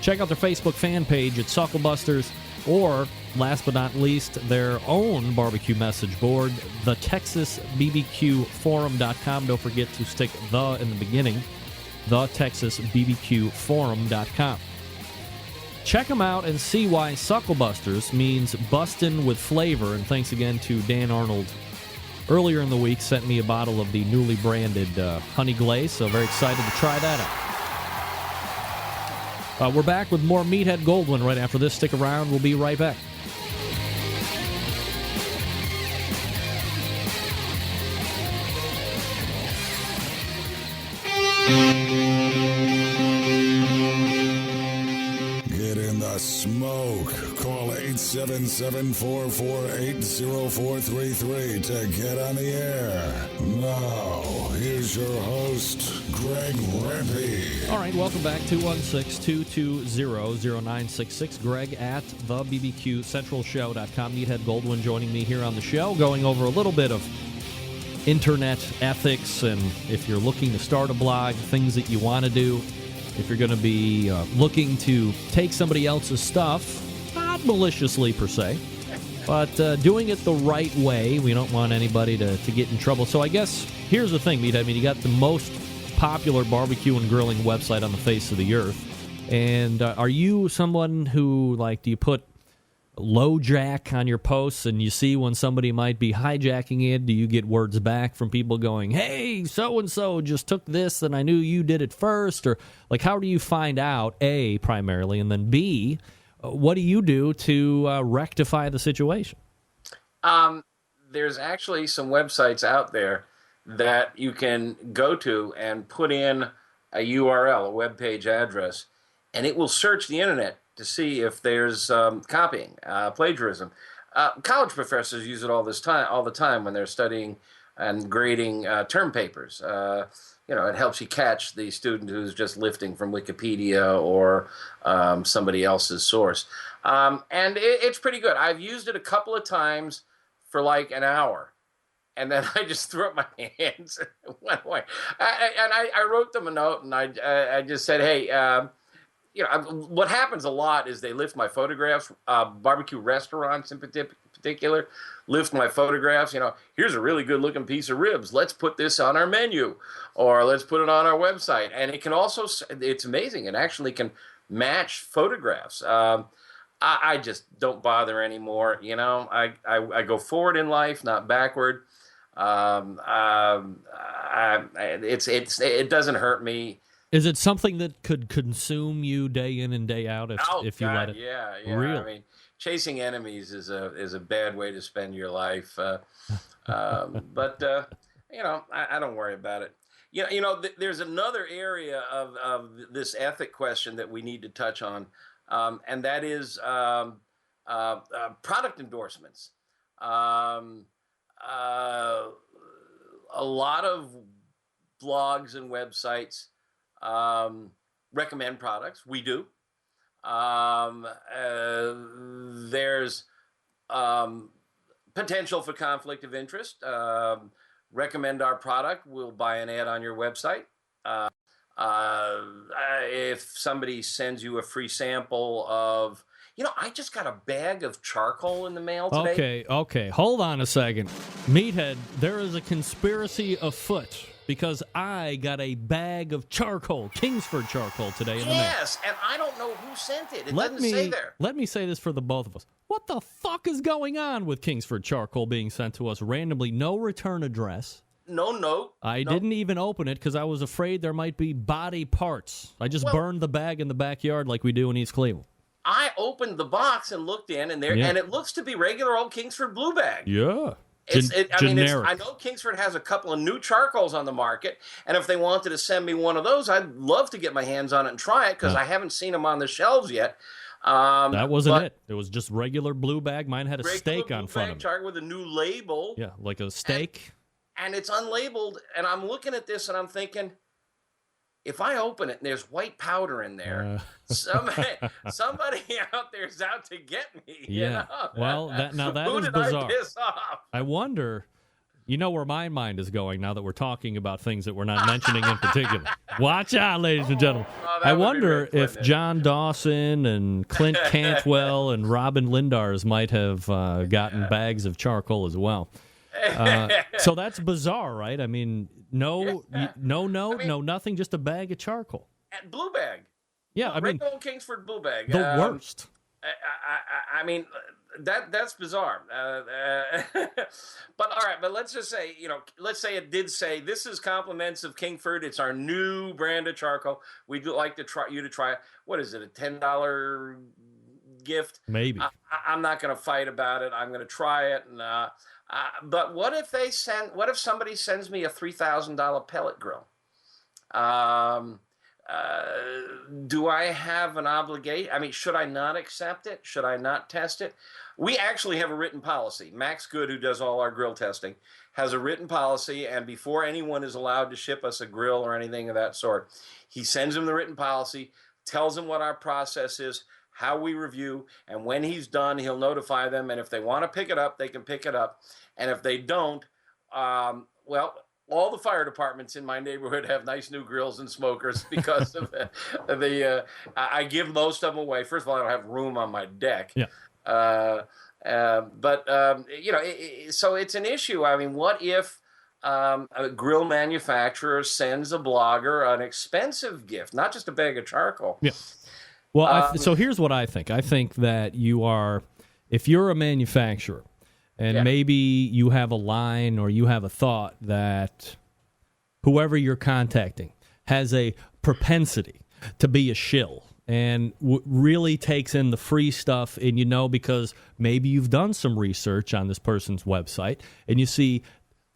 Check out their Facebook fan page at Sucklebusters, or, last but not least, their own barbecue message board, the TexasBBQForum.com. Don't forget to stick the in the beginning, the TexasBBQForum.com. Check them out and see why Sucklebusters means bustin' with flavor. And thanks again to Dan Arnold. Earlier in the week, sent me a bottle of the newly branded honey glaze, so very excited to try that out. We're back with more Meathead Goldwyn right after this. Stick around. We'll be right back. Get in the smoke. Call 877-448-0433 to get on the air. Now, here's your host, Greg Rempe. All right, welcome back. 216-220-0966. Greg at thebbqcentralshow.com. Meathead Goldwyn joining me here on the show, going over a little bit of internet ethics, and if you're looking to start a blog, things that you want to do. If you're going to be looking to take somebody else's stuff, not maliciously per se, but doing it the right way. We don't want anybody to get in trouble. So I guess here's the thing, Meathead. I mean, you got the most popular barbecue and grilling website on the face of the earth. And are you someone who, like, do you put low jack on your posts and you see when somebody might be hijacking it? Do you get words back from people going, hey, so-and-so just took this and I knew you did it first? Or, like, how do you find out, A, primarily, and then B, what do you do to rectify the situation? there's actually some websites out there that you can go to and put in a URL, a web page address, and it will search the internet to see if there's copying, plagiarism. College professors use it all the time when they're studying and grading term papers. It helps you catch the student who's just lifting from Wikipedia or somebody else's source. And it's pretty good. I've used it a couple of times for like an hour, and then I just threw up my hands and went away. I wrote them a note, and I just said, hey, what happens a lot is they lift my photographs, barbecue restaurants in particular, lift my photographs. Here's a really good looking piece of ribs. Let's put this on our menu, or let's put it on our website. And it can also, it's amazing. It actually can match photographs. I just don't bother anymore. I go forward in life, not backward. It doesn't hurt me. Is it something that could consume you day in and day out if you let it? Yeah. Really? I mean, chasing enemies is a bad way to spend your life. But I don't worry about it. There's another area of this ethic question that we need to touch on, and that is product endorsements. A lot of blogs and websites recommend products. We do. There's potential for conflict of interest. Recommend our product, we'll buy an ad on your website. If somebody sends you a free sample of, I just got a bag of charcoal in the mail today. Okay. Hold on a second. Meathead, there is a conspiracy afoot because I got a bag of charcoal, Kingsford charcoal, today in the mail. Yes, and I don't know who sent it. It doesn't say there. Let me say this for the both of us. What the fuck is going on with Kingsford charcoal being sent to us randomly? No return address. No note. I didn't even open it because I was afraid there might be body parts. I just burned the bag in the backyard like we do in East Cleveland. I opened the box and looked in, and and it looks to be regular old Kingsford Blue Bag. Yeah. Generic. I know Kingsford has a couple of new charcoals on the market, and if they wanted to send me one of those, I'd love to get my hands on it and try it because I haven't seen them on the shelves yet. That wasn't it. It was just regular blue bag. Mine had a steak on front of it. Charcoal with a new label. Yeah, like a steak. And it's unlabeled, and I'm looking at this, and I'm thinking, if I open it and there's white powder in there, somebody out there's out to get me. Yeah. Well, that is bizarre. I piss off? I wonder, where my mind is going now that we're talking about things that we're not mentioning in particular. Watch out, ladies and gentlemen. I wonder if John Dawson and Clint Cantwell and Robin Lindars might have gotten bags of charcoal as well. So that's bizarre, right? I mean, no note, no nothing, just a bag of charcoal. At Blue Bag. Yeah, regular Kingsford Blue Bag. The worst. I mean, that's bizarre. But all right, but let's just say, let's say it did say this is compliments of Kingsford. It's our new brand of charcoal. We'd like to try it. What is it? A $10 gift? Maybe. I'm not going to fight about it. I'm going to try it. And but what if somebody sends me a $3,000 pellet grill? Do I have an obligation? I mean, should I not accept it? Should I not test it? We actually have a written policy. Max Good, who does all our grill testing, has a written policy, and before anyone is allowed to ship us a grill or anything of that sort, he sends them the written policy, tells them what our process is, how we review, and when he's done, he'll notify them, and if they want to pick it up, they can pick it up, and if they don't, all the fire departments in my neighborhood have nice new grills and smokers because of I give most of them away. First of all, I don't have room on my deck. Yeah. So it's an issue. I mean, what if a grill manufacturer sends a blogger an expensive gift, not just a bag of charcoal? Yeah. Well, so here's what I think. I think that if you're a manufacturer, and maybe you have a line or you have a thought that whoever you're contacting has a propensity to be a shill and really takes in the free stuff, and because maybe you've done some research on this person's website, and you see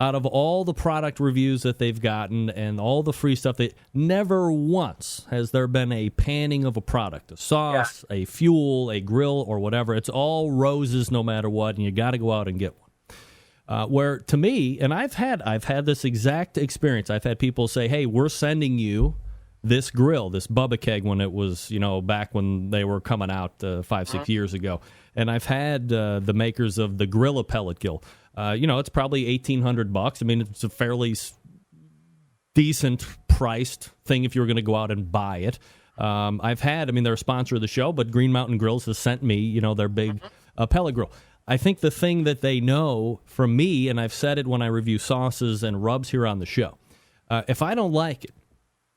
out of all the product reviews that they've gotten and all the free stuff, that never once has there been a panning of a product, a sauce, a fuel, a grill, or whatever. It's all roses no matter what, and you got to go out and get one. Where to me, and I've had this exact experience. I've had people say, "Hey, we're sending you this grill, this Bubba Keg," when it was, back when they were coming out 5-6 years ago. And I've had the makers of the Gorilla Pellet Grill. It's probably $1,800. I mean, it's a fairly decent priced thing if you were going to go out and buy it. They're a sponsor of the show, but Green Mountain Grills has sent me, their big pellet grill. I think the thing that they know from me, and I've said it when I review sauces and rubs here on the show, if I don't like it,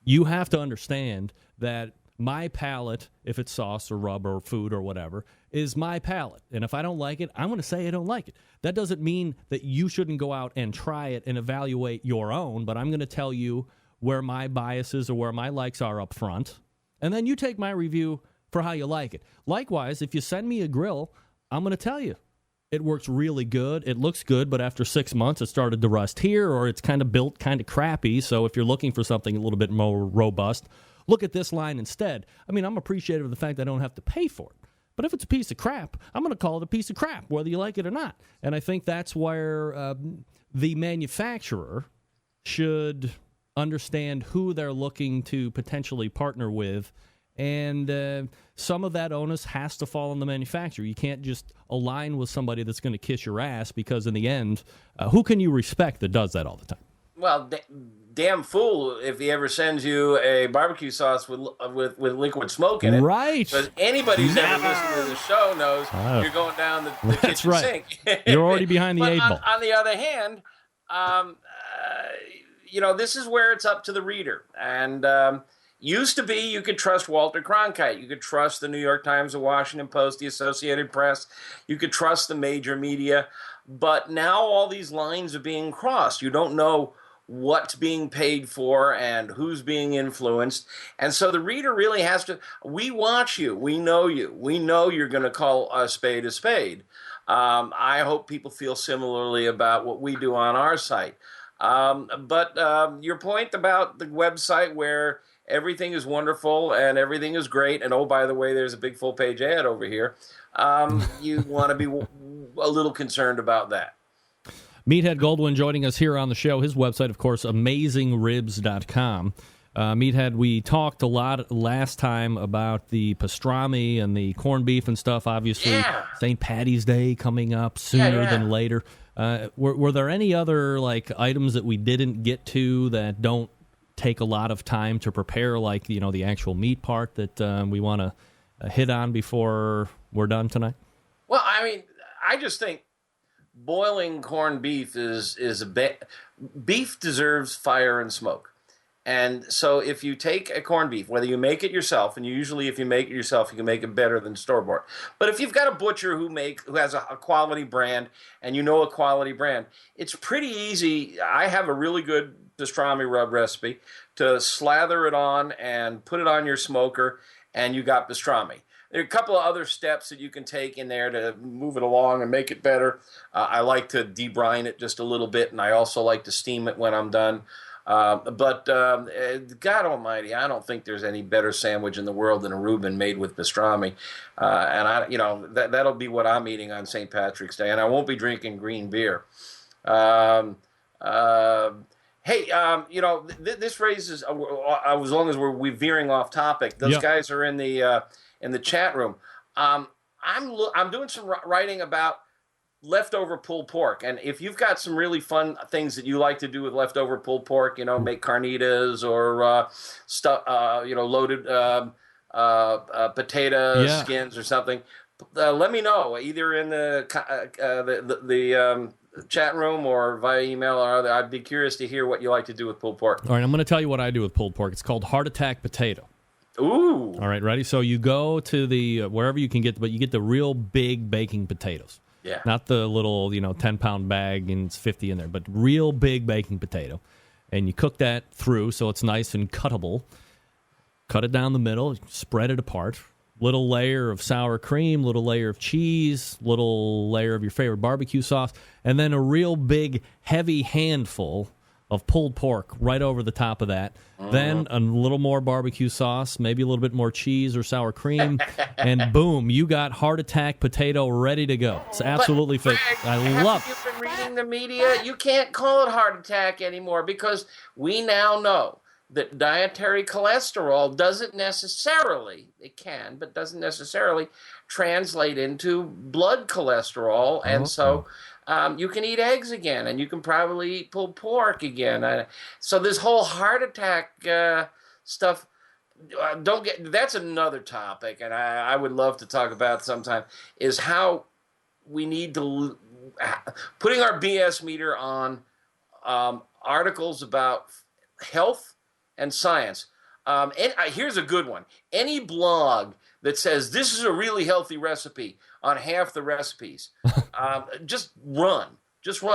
you have to understand that my palate, if it's sauce or rub or food or whatever, is my palate. And if I don't like it, I'm going to say I don't like it. That doesn't mean that you shouldn't go out and try it and evaluate your own, but I'm going to tell you where my biases or where my likes are up front, and then you take my review for how you like it. Likewise, if you send me a grill, I'm going to tell you it works really good, it looks good, but after 6 months it started to rust here, or it's kind of built kind of crappy, so if you're looking for something a little bit more robust, look at this line instead. I mean, I'm appreciative of the fact that I don't have to pay for it. But if it's a piece of crap, I'm going to call it a piece of crap, whether you like it or not. And I think that's where the manufacturer should understand who they're looking to potentially partner with. And some of that onus has to fall on the manufacturer. You can't just align with somebody that's going to kiss your ass, because in the end, who can you respect that does that all the time? Well, damn fool if he ever sends you a barbecue sauce with liquid smoke in it. Right. Because anybody who's ever listened to the show knows you're going down the kitchen sink. You're already behind the eight ball. On the other hand, this is where it's up to the reader. And used to be you could trust Walter Cronkite. You could trust the New York Times, the Washington Post, the Associated Press. You could trust the major media. But now all these lines are being crossed. You don't know what's being paid for and who's being influenced. And so the reader really has to, we watch you, we know you're going to call a spade a spade. I hope people feel similarly about what we do on our site. But your point about the website where everything is wonderful and everything is great, and oh, by the way, there's a big full-page ad over here, you want to be a little concerned about that. Meathead Goldwyn joining us here on the show. His website, of course, AmazingRibs.com. Meathead, we talked a lot last time about the pastrami and the corned beef and stuff. Obviously, St. Patty's Day coming up sooner than later. Were there any other items that we didn't get to that don't take a lot of time to prepare, the actual meat part that we want to hit on before we're done tonight? Well, I mean, I just think boiling corned beef beef deserves fire and smoke. And so if you take a corned beef, whether you make it yourself, and usually if you make it yourself, you can make it better than store-bought. But if you've got a butcher who has a quality brand, and you know a quality brand, it's pretty easy. I have a really good pastrami rub recipe to slather it on and put it on your smoker, and you got pastrami. There are a couple of other steps that you can take in there to move it along and make it better. I like to debrine it just a little bit, and I also like to steam it when I'm done. But God Almighty, I don't think there's any better sandwich in the world than a Reuben made with pastrami. And that'll be what I'm eating on St. Patrick's Day, and I won't be drinking green beer. Hey, this raises, as long as we're veering off topic, those guys are in the chat room. I'm doing some writing about leftover pulled pork, and if you've got some really fun things that you like to do with leftover pulled pork, make carnitas or loaded potato skins or something, let me know either in the chat room or via email or other. I'd be curious to hear what you like to do with pulled pork. All right, I'm going to tell you what I do with pulled pork. It's called Heart Attack Potato. Ooh. All right, ready? So you go to the wherever you can get, but you get the real big baking potatoes. Yeah. Not the little, 10-pound bag and it's 50 in there, but real big baking potato. And you cook that through so it's nice and cuttable. cut it down the middle, spread it apart. Little layer of sour cream, little layer of cheese, little layer of your favorite barbecue sauce, and then a real big, heavy handful of pulled pork right over the top of that. Then a little more barbecue sauce, maybe a little bit more cheese or sour cream, and boom, you got heart attack potato ready to go. It's absolutely fake. I love it. You've been reading the media. You can't call it heart attack anymore because we now know that dietary cholesterol doesn't necessarily, it can, but doesn't necessarily translate into blood cholesterol. And so you can eat eggs again, and you can probably eat pulled pork again. So this whole heart attack stuff, that's another topic, and I would love to talk about sometime, is how we need to, putting our BS meter on articles about health and science. Here's a good one. Any blog that says this is a really healthy recipe on half the recipes, just run,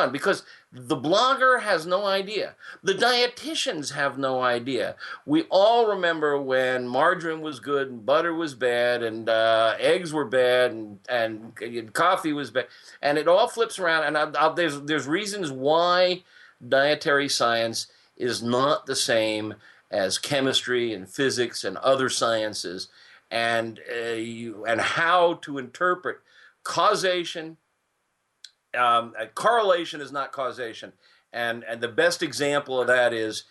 because the blogger has no idea. The dietitians have no idea. We all remember when margarine was good and butter was bad and eggs were bad and coffee was bad, and it all flips around. And there's reasons why dietary science is not the same as chemistry and physics and other sciences, and how to interpret causation. Correlation is not causation, and the best example of that is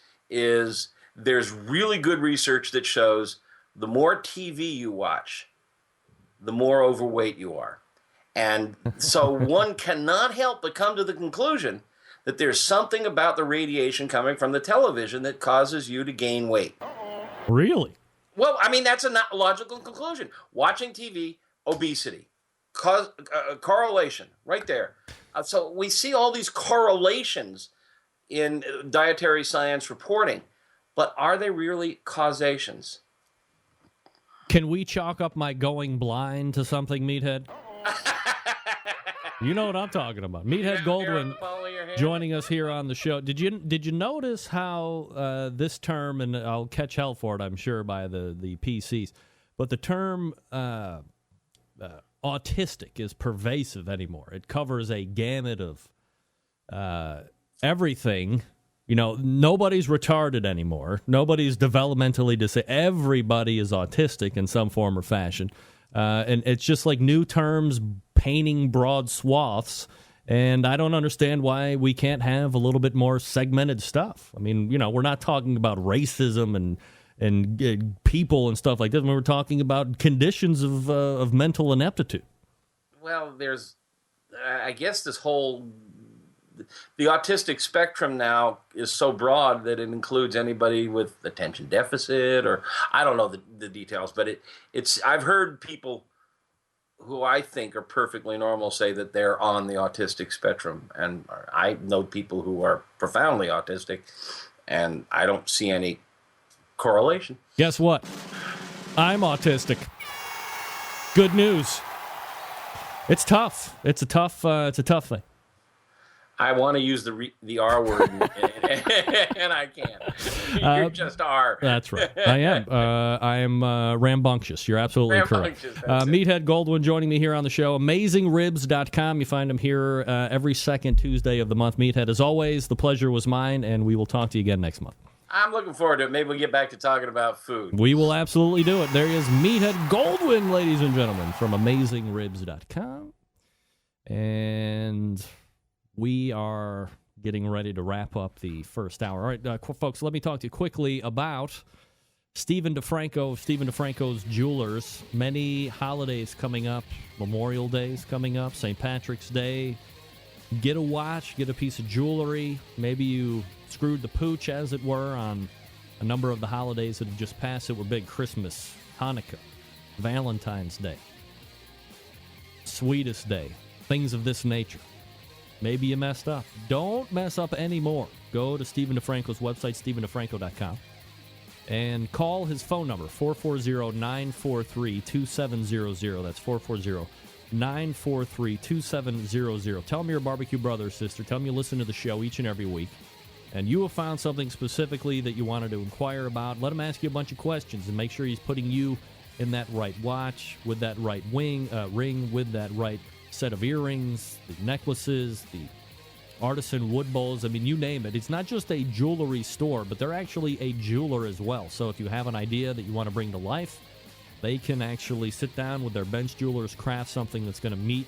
there's really good research that shows the more TV you watch, the more overweight you are, and so one cannot help but come to the conclusion that there's something about the radiation coming from the television that causes you to gain weight. Really? Well, I mean, that's a not logical conclusion. Watching TV, obesity, correlation, right there. So we see all these correlations in dietary science reporting, but are they really causations? Can we chalk up my going blind to something, Meathead? You know what I'm talking about. Meathead Goldwyn joining us here on the show. Did you notice how this term, and I'll catch hell for it, I'm sure, by the PCs, but the term autistic is pervasive anymore. It covers a gamut of everything. You know, nobody's retarded anymore. Nobody's developmentally disabled. Everybody is autistic in some form or fashion. And it's just like new terms painting broad swaths, and I don't understand why we can't have a little bit more segmented stuff. I mean, you know, we're not talking about racism and people and stuff like this. We're talking about conditions of mental ineptitude. Well, there's, I guess the autistic spectrum now is so broad that it includes anybody with attention deficit, or I don't know the details, but I've heard people who I think are perfectly normal say that they're on the autistic spectrum, and I know people who are profoundly autistic, and I don't see any correlation. Guess what? I'm autistic. Good news. It's tough. It's a tough thing. I want to use the R word, and I can't. You're just R. That's right. I am. I am rambunctious. You're absolutely correct. Meathead Goldwyn joining me here on the show. AmazingRibs.com. You find him here every second Tuesday of the month. Meathead, as always, the pleasure was mine, and we will talk to you again next month. I'm looking forward to it. Maybe we'll get back to talking about food. We will absolutely do it. There is Meathead Goldwyn, ladies and gentlemen, from AmazingRibs.com. And we are getting ready to wrap up the first hour. All right, folks, let me talk to you quickly about Stephen DeFranco of Stephen DeFranco's Jewelers. Many holidays coming up. Memorial Day's coming up. St. Patrick's Day. Get a watch. Get a piece of jewelry. Maybe you screwed the pooch, as it were, on a number of the holidays that have just passed that were big. Christmas, Hanukkah, Valentine's Day, Sweetest Day, things of this nature. Maybe you messed up. Don't mess up anymore. Go to Stephen DeFranco's website, StephenDeFranco.com, and call his phone number, 440-943-2700. That's 440-943-2700. Tell him you're a barbecue brother or sister. Tell him you listen to the show each and every week. and you have found something specifically that you wanted to inquire about, let him ask you a bunch of questions and make sure he's putting you in that right watch, with that right ring, with that right set of earrings, the necklaces, the artisan wood bowls. I mean, you name it. It's not just a jewelry store, but they're actually a jeweler as well. So if you have an idea that you want to bring to life, they can actually sit down with their bench jewelers, craft something that's going to meet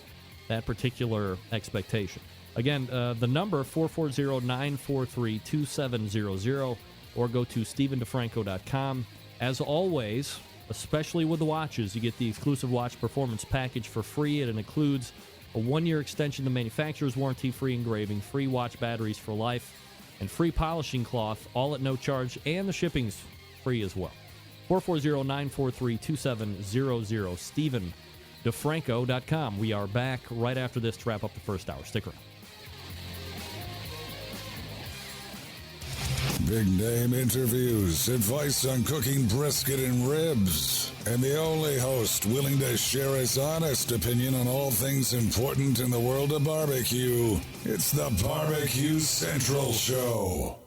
that particular expectation. Again, the number, 440-943-2700, or go to StephenDeFranco.com. As always, especially with the watches, you get the exclusive watch performance package for free. It includes a 1-year extension to manufacturer's warranty, free engraving, free watch batteries for life, and free polishing cloth, all at no charge, and the shipping's free as well. 440-943-2700, StephenDeFranco.com. We are back right after this to wrap up the first hour. Stick around. Big name interviews, advice on cooking brisket and ribs, and the only host willing to share his honest opinion on all things important in the world of barbecue. It's the BBQ Central Show.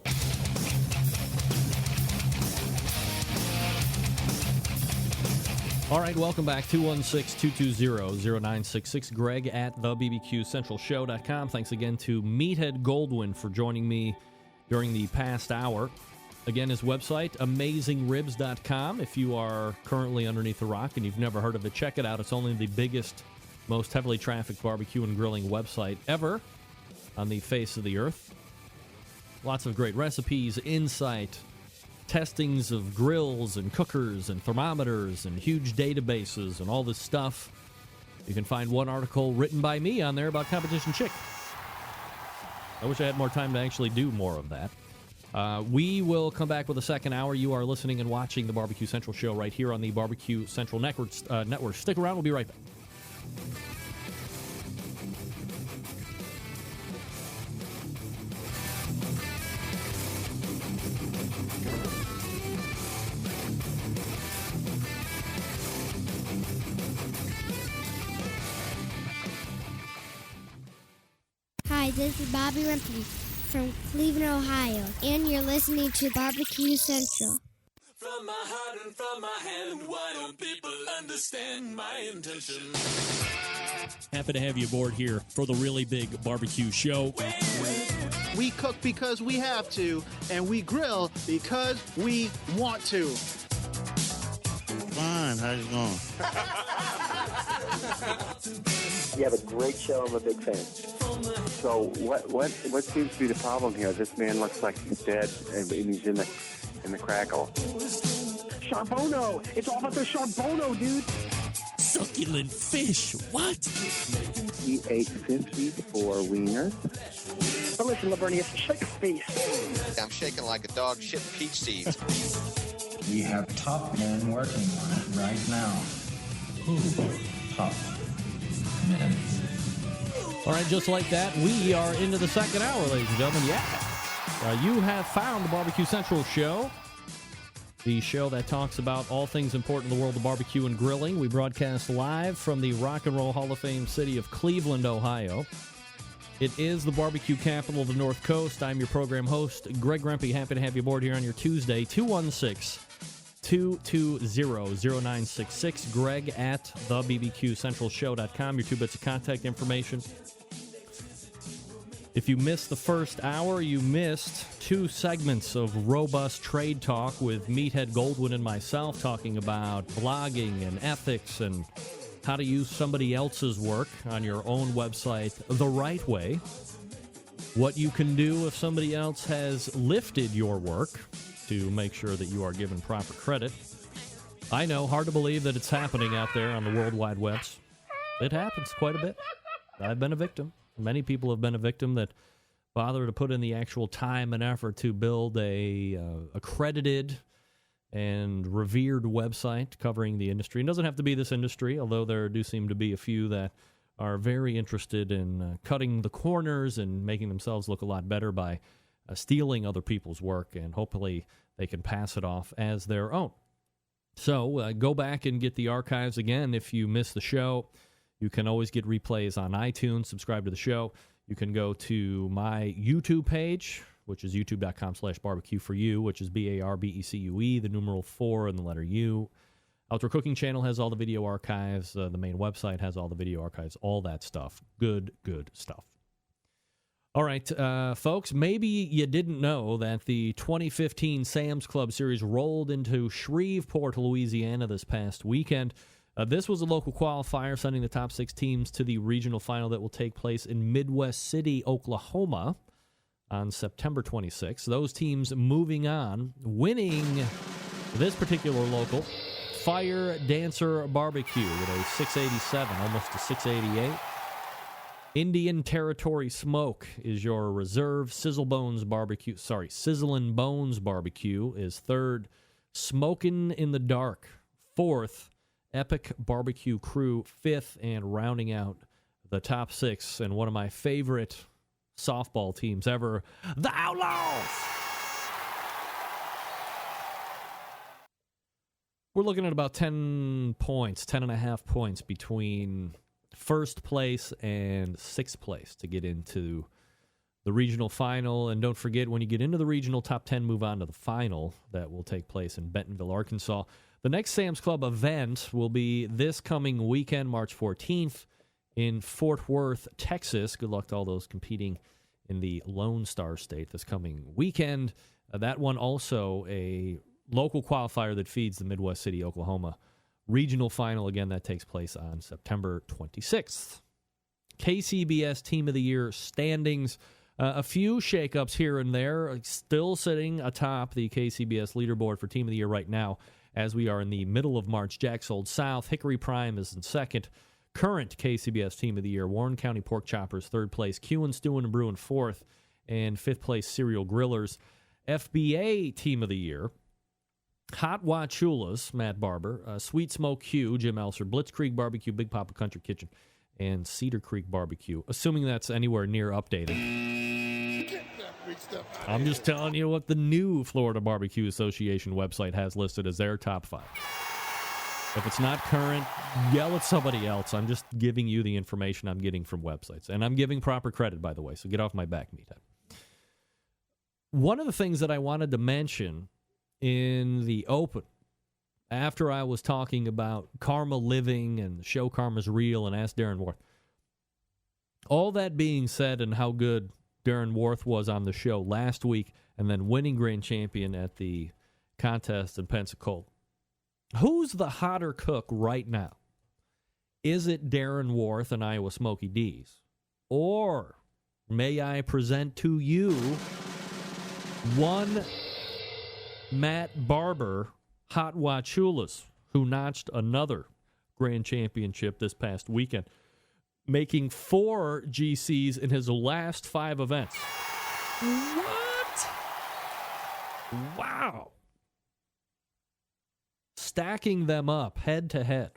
All right, welcome back. 216-220-0966. Greg at thebbqcentralshow.com. Thanks again to Meathead Goldwyn for joining me during the past hour. Again, his website, AmazingRibs.com. If you are currently underneath a rock and you've never heard of it, check it out. It's only the biggest, most heavily trafficked barbecue and grilling website ever on the face of the earth. Lots of great recipes, insight, testings of grills and cookers and thermometers and huge databases and all this stuff. You can find one article written by me on there about Competition Chick. I wish I had more time to actually do more of that. We will come back with a second hour. You are listening and watching the Barbecue Central Show right here on the Barbecue Central Network. Stick around. We'll be right back. Hi, this is Bobby Rimpey from Cleveland, Ohio, and you're listening to Barbecue Central. From my heart and from my hand, why don't people understand my intention? Happy to have you aboard here for the really big barbecue show. We cook because we have to, and we grill because we want to. Fine, how's it going? You have a great show. I'm a big fan. So what seems to be the problem here? This man looks like he's dead, and he's in the crackle. Charbono! It's all about the charbono, dude! Succulent fish, what? He ate 54 wieners. But listen, Lavernius, shake a face. I'm shaking like a dog shit peach seeds. We have top men working on it right now. Who? Top men. All right, just like that, we are into the second hour, ladies and gentlemen. Yeah. You have found the Barbecue Central Show, the show that talks about all things important in the world of barbecue and grilling. We broadcast live from the Rock and Roll Hall of Fame city of Cleveland, Ohio. It is the barbecue capital of the North Coast. I'm your program host, Greg Rempe. Happy to have you aboard here on your Tuesday, 216-220-0966. Greg at thebbqcentralshow.com. Your 2 bits of contact information. If you missed the first hour, you missed 2 segments of robust trade talk with Meathead Goldwyn and myself talking about blogging and ethics and how to use somebody else's work on your own website the right way. What you can do if somebody else has lifted your work to make sure that you are given proper credit. I know, hard to believe that it's happening out there on the World Wide Webs. It happens quite a bit. I've been a victim. Many people have been a victim that bother to put in the actual time and effort to build a accredited and revered website covering the industry. It doesn't have to be this industry, although there do seem to be a few that are very interested in cutting the corners and making themselves look a lot better by stealing other people's work, and hopefully they can pass it off as their own. So go back and get the archives again if you missed the show. You can always get replays on iTunes. Subscribe to the show. You can go to my YouTube page, which is youtube.com/barbecue for you, which is BARBECUE, the numeral 4 and the letter U. Outdoor Cooking Channel has all the video archives. The main website has all the video archives, all that stuff. Good stuff. All right, folks, maybe you didn't know that the 2015 Sam's Club Series rolled into Shreveport, Louisiana this past weekend. This was a local qualifier, sending the top 6 teams to the regional final that will take place in Midwest City, Oklahoma on September 26th. Those teams moving on, winning this particular local, Fire Dancer Barbecue with a 687, almost a 688. Indian Territory Smoke is your reserve. Sizzlin' Bones Barbecue is third. Smokin' in the Dark, fourth. Epic Barbecue Crew, fifth. And rounding out the top 6, and one of my favorite softball teams ever, the Outlaws. We're looking at about 10 points, 10.5 points between first place and sixth place to get into the regional final. And don't forget, when you get into the regional, top 10 move on to the final that will take place in Bentonville, Arkansas. The next Sam's Club event will be this coming weekend, March 14th, in Fort Worth, Texas. Good luck to all those competing in the Lone Star State this coming weekend. That one also a local qualifier that feeds the Midwest City, Oklahoma regional final. Again, that takes place on September 26th. KCBS Team of the Year standings. A few shakeups here and there. Still sitting atop the KCBS leaderboard for Team of the Year right now as we are in the middle of March. Jack's Old South. Hickory Prime is in second. Current KCBS Team of the Year, Warren County Pork Choppers, third place. Kewin Stewin and Brewin, fourth. And fifth place, Cereal Grillers. FBA Team of the Year, Hot Wachulas, Matt Barber, Sweet Smoke Hugh, Jim Elser, Blitz Creek Barbecue, Big Papa Country Kitchen, and Cedar Creek Barbecue, assuming that's anywhere near updated. I'm just telling you what the new Florida Barbecue Association website has listed as their top 5. If it's not current, yell at somebody else. I'm just giving you the information I'm getting from websites. And I'm giving proper credit, by the way, so get off my back, meathead. One of the things that I wanted to mention in the open, after I was talking about Karma Living and the show Karma's Real and Ask Darren Worth, all that being said and how good Darren Worth was on the show last week and then winning grand champion at the contest in Pensacola, who's the hotter cook right now? Is it Darren Worth and Iowa Smoky D's? Or may I present to you one Matt Barber, Hot Wachulas, who notched another grand championship this past weekend, making 4 GCs in his last 5 events. What? Wow. Stacking them up head to head.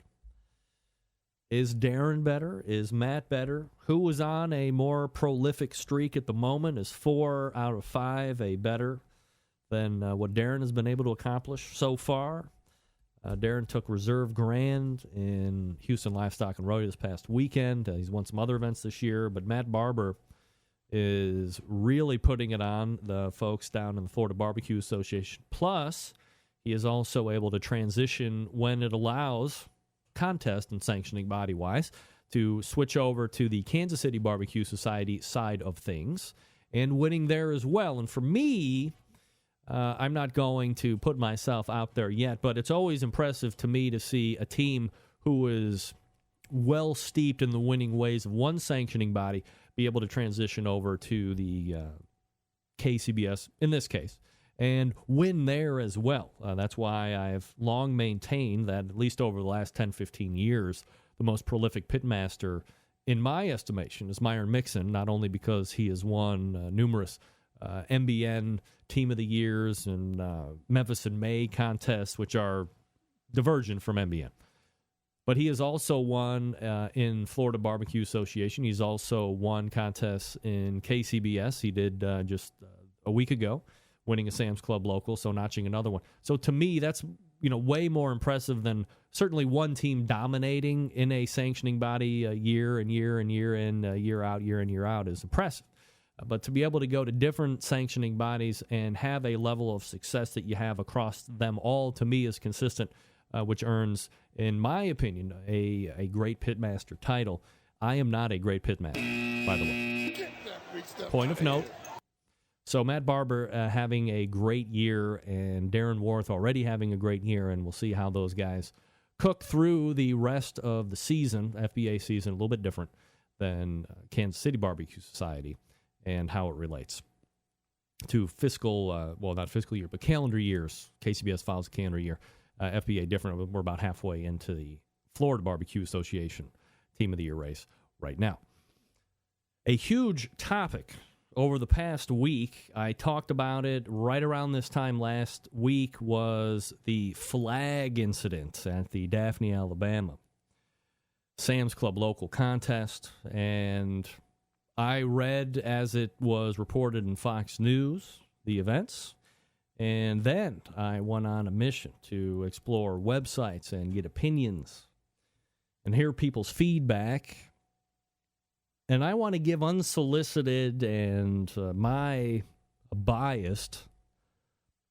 Is Darren better? Is Matt better? Who is on a more prolific streak at the moment? Is 4 out of 5 a better than what Darren has been able to accomplish so far? Darren took Reserve Grand in Houston Livestock and Rodeo this past weekend. He's won some other events this year, but Matt Barber is really putting it on the folks down in the Florida Barbecue Association. Plus, he is also able to transition when it allows, contest and sanctioning body-wise, to switch over to the Kansas City Barbecue Society side of things and winning there as well. And for me, I'm not going to put myself out there yet, but it's always impressive to me to see a team who is well steeped in the winning ways of one sanctioning body be able to transition over to the KCBS, in this case, and win there as well. That's why I've long maintained that, at least over the last 10, 15 years, the most prolific pitmaster, in my estimation, is Myron Mixon, not only because he has won numerous MBN Team of the Years and Memphis in May contests, which are divergent from MBN. But he has also won in Florida Barbecue Association. He's also won contests in KCBS. He did just a week ago, winning a Sam's Club local, so notching another one. So to me, that's way more impressive than certainly one team dominating in a sanctioning body year and year and year in, year out, year in, year out is impressive. But to be able to go to different sanctioning bodies and have a level of success that you have across them all, to me, is consistent, which earns, in my opinion, a great pitmaster title. I am not a great pitmaster, by the way. Point of note. So Matt Barber having a great year, and Darren Worth already having a great year, and we'll see how those guys cook through the rest of the season, FBA season, a little bit different than Kansas City Barbecue Society, and how it relates to fiscal, not fiscal year, but calendar years. KCBS follows a calendar year. FBA different. We're about halfway into the Florida Barbecue Association Team of the Year race right now. A huge topic over the past week, I talked about it right around this time last week, was the flag incident at the Daphne, Alabama Sam's Club local contest. And I read, as it was reported in Fox News, the events. And then I went on a mission to explore websites and get opinions and hear people's feedback. And I want to give unsolicited and my biased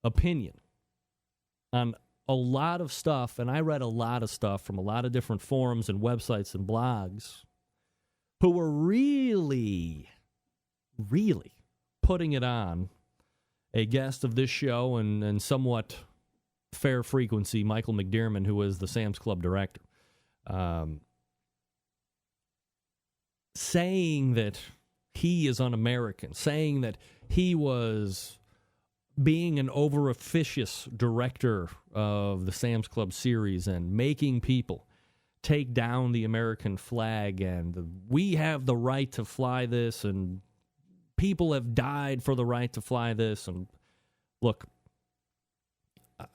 opinion on a lot of stuff. And I read a lot of stuff from a lot of different forums and websites and blogs who were really, really putting it on a guest of this show and somewhat fair frequency, Michael McDermott, who is the Sam's Club director. Saying that he is un-American, saying that he was being an over-officious director of the Sam's Club series and making people take down the American flag, and we have the right to fly this, and people have died for the right to fly this. And look,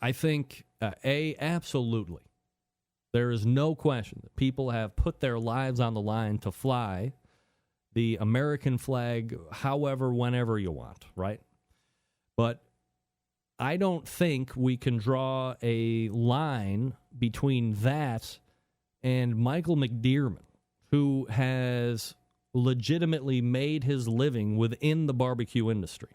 I think, absolutely, there is no question that people have put their lives on the line to fly the American flag however, whenever you want, right? But I don't think we can draw a line between that and Michael McDermott, who has legitimately made his living within the barbecue industry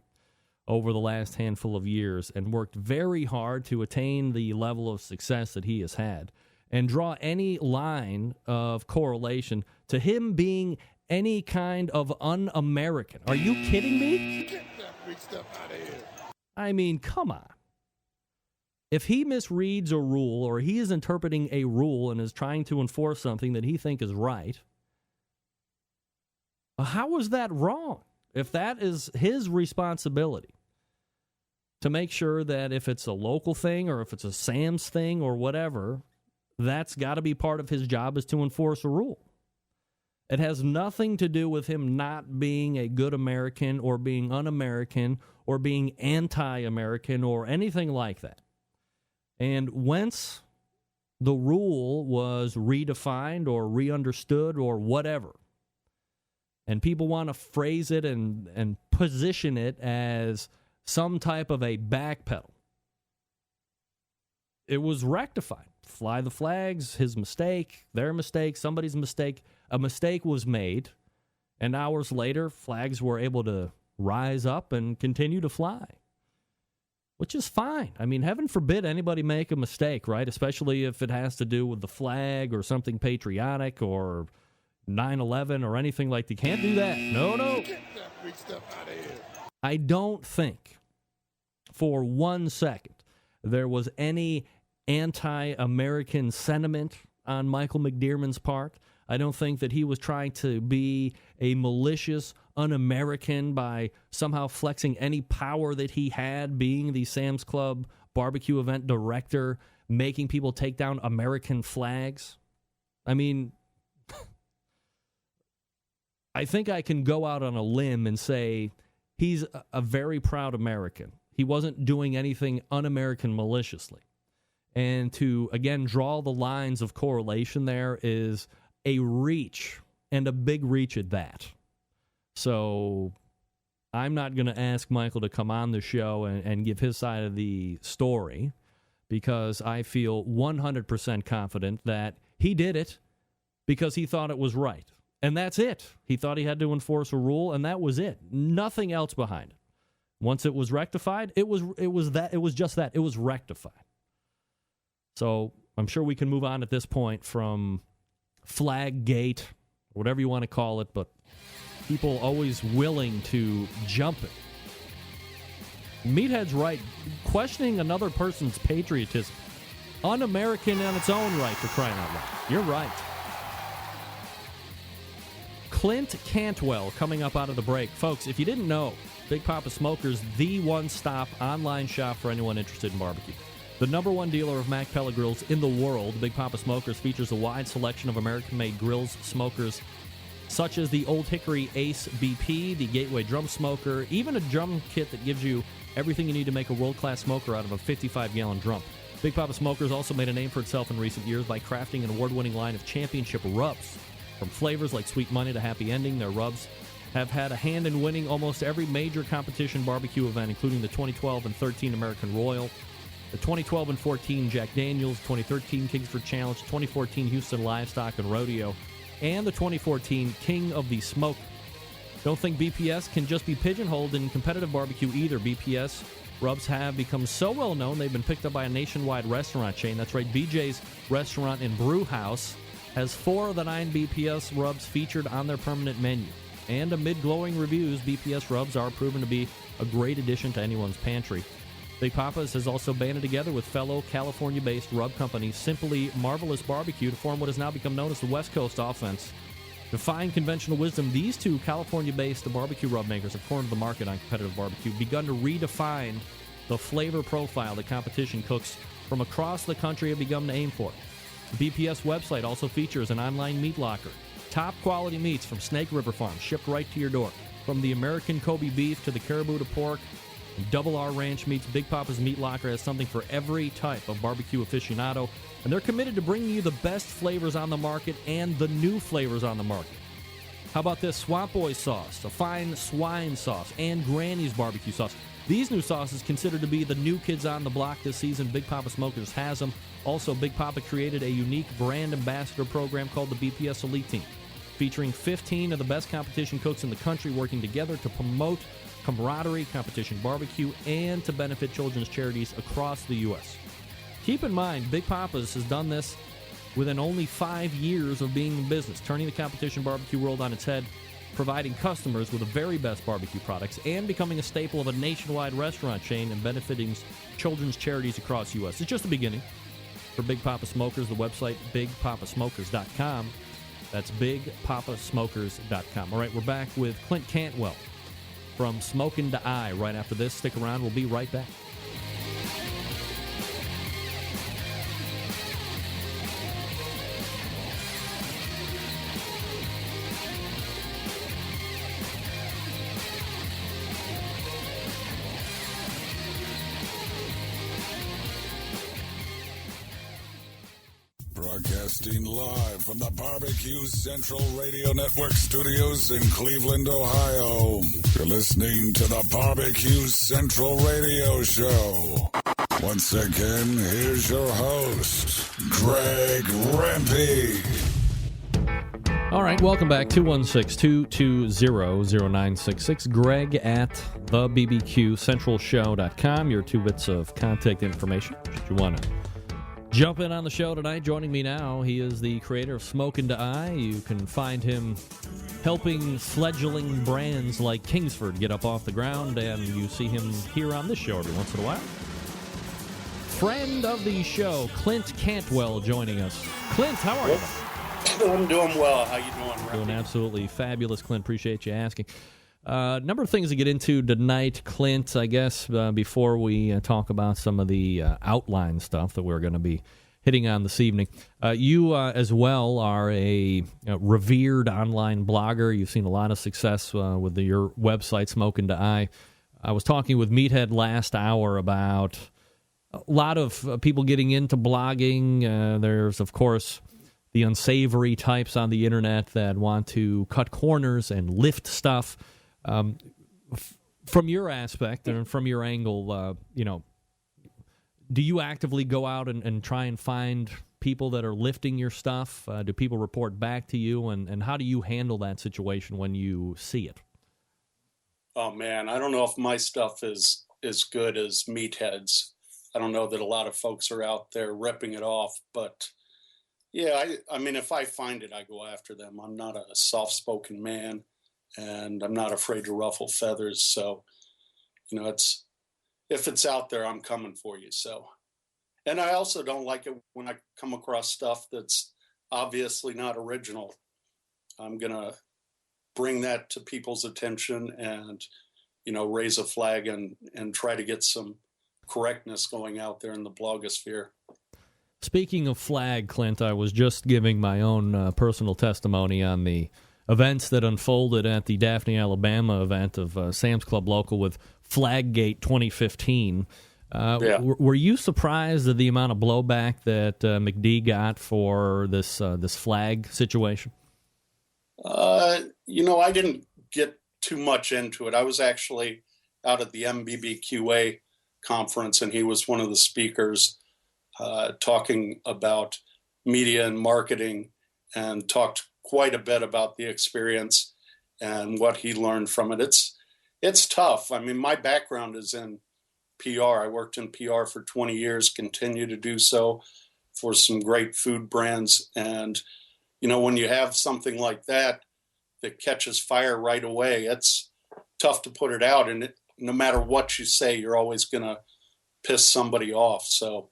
over the last handful of years and worked very hard to attain the level of success that he has had, and draw any line of correlation to him being any kind of un-American. Are you kidding me? Get that big stuff out of here. I mean, come on. If he misreads a rule, or he is interpreting a rule and is trying to enforce something that he thinks is right, how is that wrong? If that is his responsibility to make sure that if it's a local thing or if it's a Sam's thing or whatever, that's got to be part of his job, is to enforce a rule. It has nothing to do with him not being a good American or being un-American or being anti-American or anything like that. And once the rule was redefined or re-understood or whatever, and people want to phrase it and position it as some type of a backpedal, it was rectified. Fly the flags, his mistake, their mistake, somebody's mistake. A mistake was made, and hours later, flags were able to rise up and continue to fly, which is fine. I mean, heaven forbid anybody make a mistake, right? Especially if it has to do with the flag or something patriotic or 9/11 or anything like that. You can't do that. No. Get that big stuff out of here. I don't think for 1 second there was any anti-American sentiment on Michael McDermott's part. I don't think that he was trying to be a malicious un-American by somehow flexing any power that he had, being the Sam's Club barbecue event director, making people take down American flags. I mean, I think I can go out on a limb and say he's a very proud American. He wasn't doing anything un-American maliciously. And to, again, draw the lines of correlation there is a reach, and a big reach at that. So I'm not going to ask Michael to come on the show and give his side of the story, because I feel 100% confident that he did it because he thought it was right. And that's it. He thought he had to enforce a rule, and that was it. Nothing else behind it. Once it was rectified, it was just that. It was rectified. So I'm sure we can move on at this point from Flaggate, whatever you want to call it, but people always willing to jump it. Meathead's right. Questioning another person's patriotism, un-American on its own right, for crying out loud. You're right. Clint Cantwell coming up out of the break. Folks, if you didn't know, Big Papa Smokers, the one-stop online shop for anyone interested in barbecue. The number one dealer of Mac pellet grills in the world, Big Papa Smokers features a wide selection of American-made grills, smokers, such as the Old Hickory Ace BP, the Gateway Drum Smoker, even a drum kit that gives you everything you need to make a world-class smoker out of a 55-gallon drum. Big Papa Smokers also made a name for itself in recent years by crafting an award-winning line of championship rubs. From flavors like Sweet Money to Happy Ending, their rubs have had a hand in winning almost every major competition barbecue event, including the 2012 and 13 American Royal, the 2012 and 14 Jack Daniels, 2013 Kingsford Challenge, 2014 Houston Livestock and Rodeo, and the 2014 King of the Smoke. Don't think BPS can just be pigeonholed in competitive barbecue either. BPS rubs have become so well known they've been picked up by a nationwide restaurant chain. That's right, BJ's Restaurant and Brew House has 4 of the 9 BPS rubs featured on their permanent menu. And amid glowing reviews, BPS rubs are proven to be a great addition to anyone's pantry. Big Papa's has also banded together with fellow California-based rub company Simply Marvelous Barbecue to form what has now become known as the West Coast Offense. Defying conventional wisdom, these two California-based barbecue rub makers have cornered the market on competitive barbecue, begun to redefine the flavor profile that competition cooks from across the country have begun to aim for. The BPS website also features an online meat locker. Top quality meats from Snake River Farm, shipped right to your door. From the American Kobe beef to the caribou to pork, and Double R Ranch meats, Big Papa's Meat Locker has something for every type of barbecue aficionado, and they're committed to bringing you the best flavors on the market and the new flavors on the market. How about this Swamp Boy sauce, a fine swine sauce, and Granny's barbecue sauce? These new sauces considered to be the new kids on the block this season. Big Papa Smokers has them. Also, Big Papa created a unique brand ambassador program called the BPS Elite Team, featuring 15 of the best competition cooks in the country working together to promote camaraderie, competition barbecue, and to benefit children's charities across the U.S. Keep in mind, Big Papa's has done this within only 5 years of being in business, turning the competition barbecue world on its head, providing customers with the very best barbecue products, and becoming a staple of a nationwide restaurant chain and benefiting children's charities across the U.S. It's just the beginning. For Big Papa Smokers, the website, bigpapasmokers.com. That's bigpapasmokers.com. All right, we're back with Clint Cantwell from Smokin' to Eye right after this. Stick around. We'll be right back. Broadcasting live from the Barbecue Central Radio Network studios in Cleveland, Ohio. You're listening to the Barbecue Central Radio Show. Once again, here's your host, Greg Rempe. All right, welcome back. 216-220-0966. Greg at thebbqcentralshow.com. Your 2 bits of contact information if you want to jump in on the show tonight. Joining me now, he is the creator of Smokin' to Eye. You can find him helping fledgling brands like Kingsford get up off the ground, and you see him here on this show every once in a while. Friend of the show, Clint Cantwell, joining us. Clint, how are you? I'm doing well. How you doing, Randy? Doing absolutely fabulous, Clint. Appreciate you asking. Number of things to get into tonight, Clint, I guess, before we talk about some of the outline stuff that we're going to be hitting on this evening. You, as well, are a revered online blogger. You've seen a lot of success with your website, Smokin' to Eye. I was talking with Meathead last hour about a lot of people getting into blogging. There's, of course, the unsavory types on the internet that want to cut corners and lift stuff. From your aspect and from your angle, do you actively go out and try and find people that are lifting your stuff? Do people report back to you? And how do you handle that situation when you see it? Oh, man, I don't know if my stuff is as good as Meathead's. I don't know that a lot of folks are out there ripping it off, but yeah, I mean, if I find it, I go after them. I'm not a soft-spoken man, and I'm not afraid to ruffle feathers. So, you know, if it's out there, I'm coming for you. So, and I also don't like it when I come across stuff that's obviously not original. I'm going to bring that to people's attention and, you know, raise a flag and try to get some correctness going out there in the blogosphere. Speaking of flag, Clint, I was just giving my own personal testimony on the events that unfolded at the Daphne, Alabama event of Sam's Club Local with Flaggate 2015. Were you surprised at the amount of blowback that McD got for this flag situation? You know, I didn't get too much into it. I was actually out at the MBBQA conference, and he was one of the speakers talking about media and marketing, and talked quite a bit about the experience and what he learned from it. It's tough. I mean, my background is in PR. I worked in PR for 20 years, continue to do so for some great food brands. And, you know, when you have something like that catches fire right away, it's tough to put it out. And no matter what you say, you're always going to piss somebody off. So,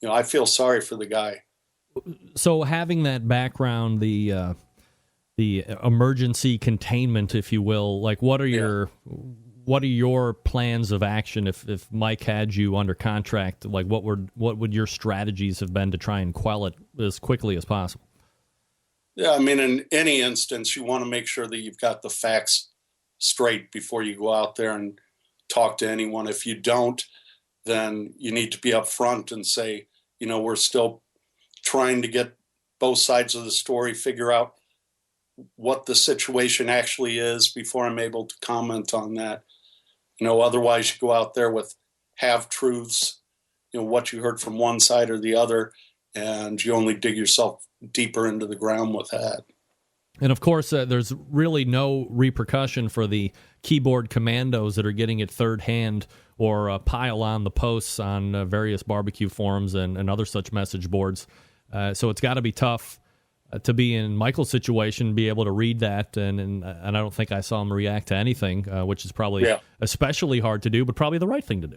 you know, I feel sorry for the guy. So having that background, the emergency containment, if you will, like what are your plans of action if Mike had you under contract? Like what would your strategies have been to try and quell it as quickly as possible? Yeah, I mean, in any instance, you want to make sure that you've got the facts straight before you go out there and talk to anyone. If you don't, then you need to be upfront and say, you know, we're still trying to get both sides of the story, figure out what the situation actually is before I'm able to comment on that. You know, otherwise you go out there with half-truths, you know, what you heard from one side or the other, and you only dig yourself deeper into the ground with that. And of course, there's really no repercussion for the keyboard commandos that are getting it third hand or pile on the posts on various barbecue forums and other such message boards. So it's got to be tough to be in Michael's situation, be able to read that, and I don't think I saw him react to anything, which is probably especially hard to do, but probably the right thing to do.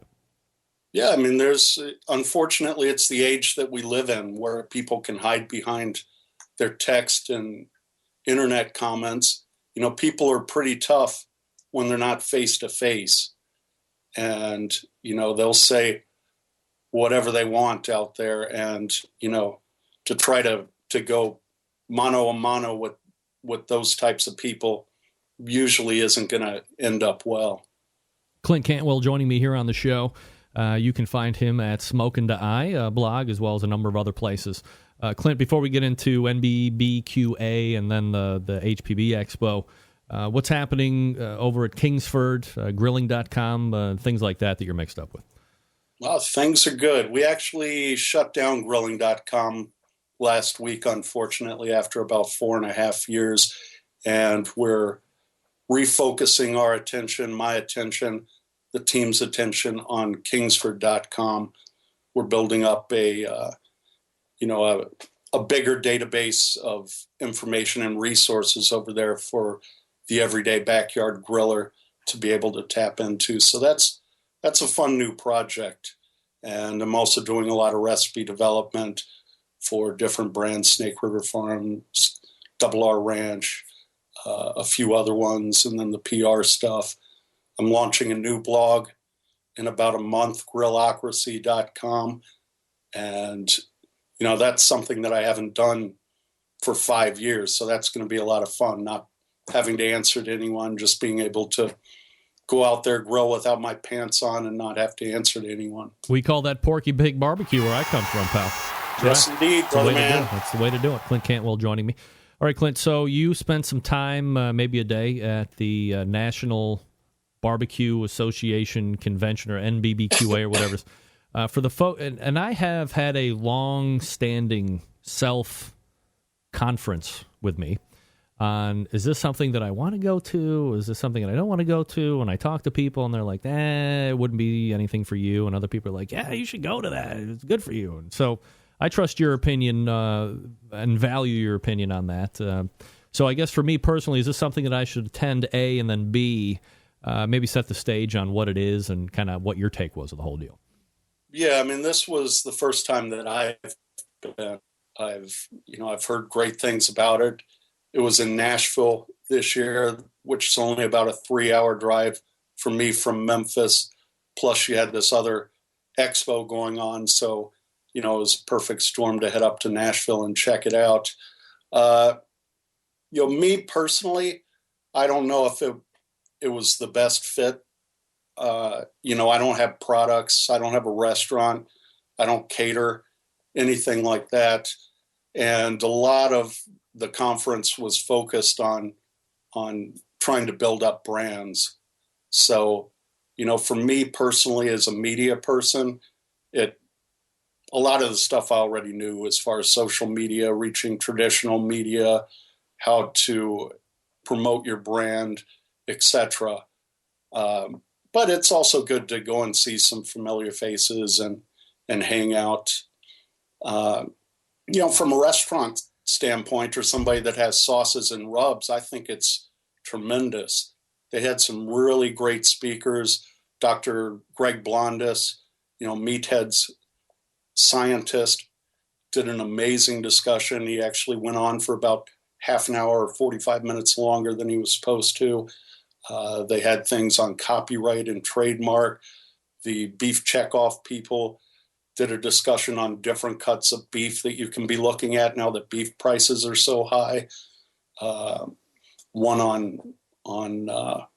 Yeah, I mean, unfortunately, it's the age that we live in where people can hide behind their text and internet comments. You know, people are pretty tough when they're not face to face. And, you know, they'll say whatever they want out there. And, you know, to try to go mano a mano with those types of people usually isn't going to end up well. Clint Cantwell joining me here on the show. You can find him at Smokin' to Eye blog, as well as a number of other places. Clint, before we get into NBBQA and then the HPB Expo, what's happening over at Kingsford, grilling.com, things like that you're mixed up with? Well, things are good. We actually shut down grilling.com last week, unfortunately, after about 4.5 years. And we're refocusing our attention, my attention, the team's attention on Kingsford.com. We're building up a bigger database of information and resources over there for the everyday backyard griller to be able to tap into. So that's a fun new project. And I'm also doing a lot of recipe development for different brands, Snake River Farms, Double R Ranch, a few other ones, and then the PR stuff. I'm launching a new blog in about a month, grillocracy.com. And, you know, that's something that I haven't done for 5 years. So that's going to be a lot of fun, not having to answer to anyone, just being able to go out there, grill without my pants on and not have to answer to anyone. We call that Porky Pig Barbecue where I come from, pal. Yes, indeed, brother man. That's the way to do it. Clint Cantwell joining me. All right, Clint, so you spent some time, maybe a day, at the National Barbecue Association Convention, or NBBQA or whatever. For the and I have had a long-standing self-conference with me on, is this something that I want to go to? Is this something that I don't want to go to? And I talk to people, and they're like, it wouldn't be anything for you. And other people are like, yeah, you should go to that. It's good for you. And so I trust your opinion and value your opinion on that. So I guess for me personally, is this something that I should attend, A, and then B, maybe set the stage on what it is and kind of what your take was of the whole deal? Yeah, I mean, this was the first time that I've heard great things about it. It was in Nashville this year, which is only about a 3-hour drive for me from Memphis. Plus, you had this other expo going on, so it was a perfect storm to head up to Nashville and check it out. Me personally, I don't know if it was the best fit. I don't have products. I don't have a restaurant. I don't cater, anything like that. And a lot of the conference was focused on trying to build up brands. So, for me personally, as a media person, a lot of the stuff I already knew as far as social media, reaching traditional media, how to promote your brand, etc. But it's also good to go and see some familiar faces and hang out. From a restaurant standpoint, or somebody that has sauces and rubs, I think it's tremendous. They had some really great speakers. Dr. Greg Blondis, Meathead's scientist, did an amazing discussion. He actually went on for about half an hour or 45 minutes longer than he was supposed to. They had things on copyright and trademark. The beef checkoff people did a discussion on different cuts of beef that you can be looking at now that beef prices are so high. One on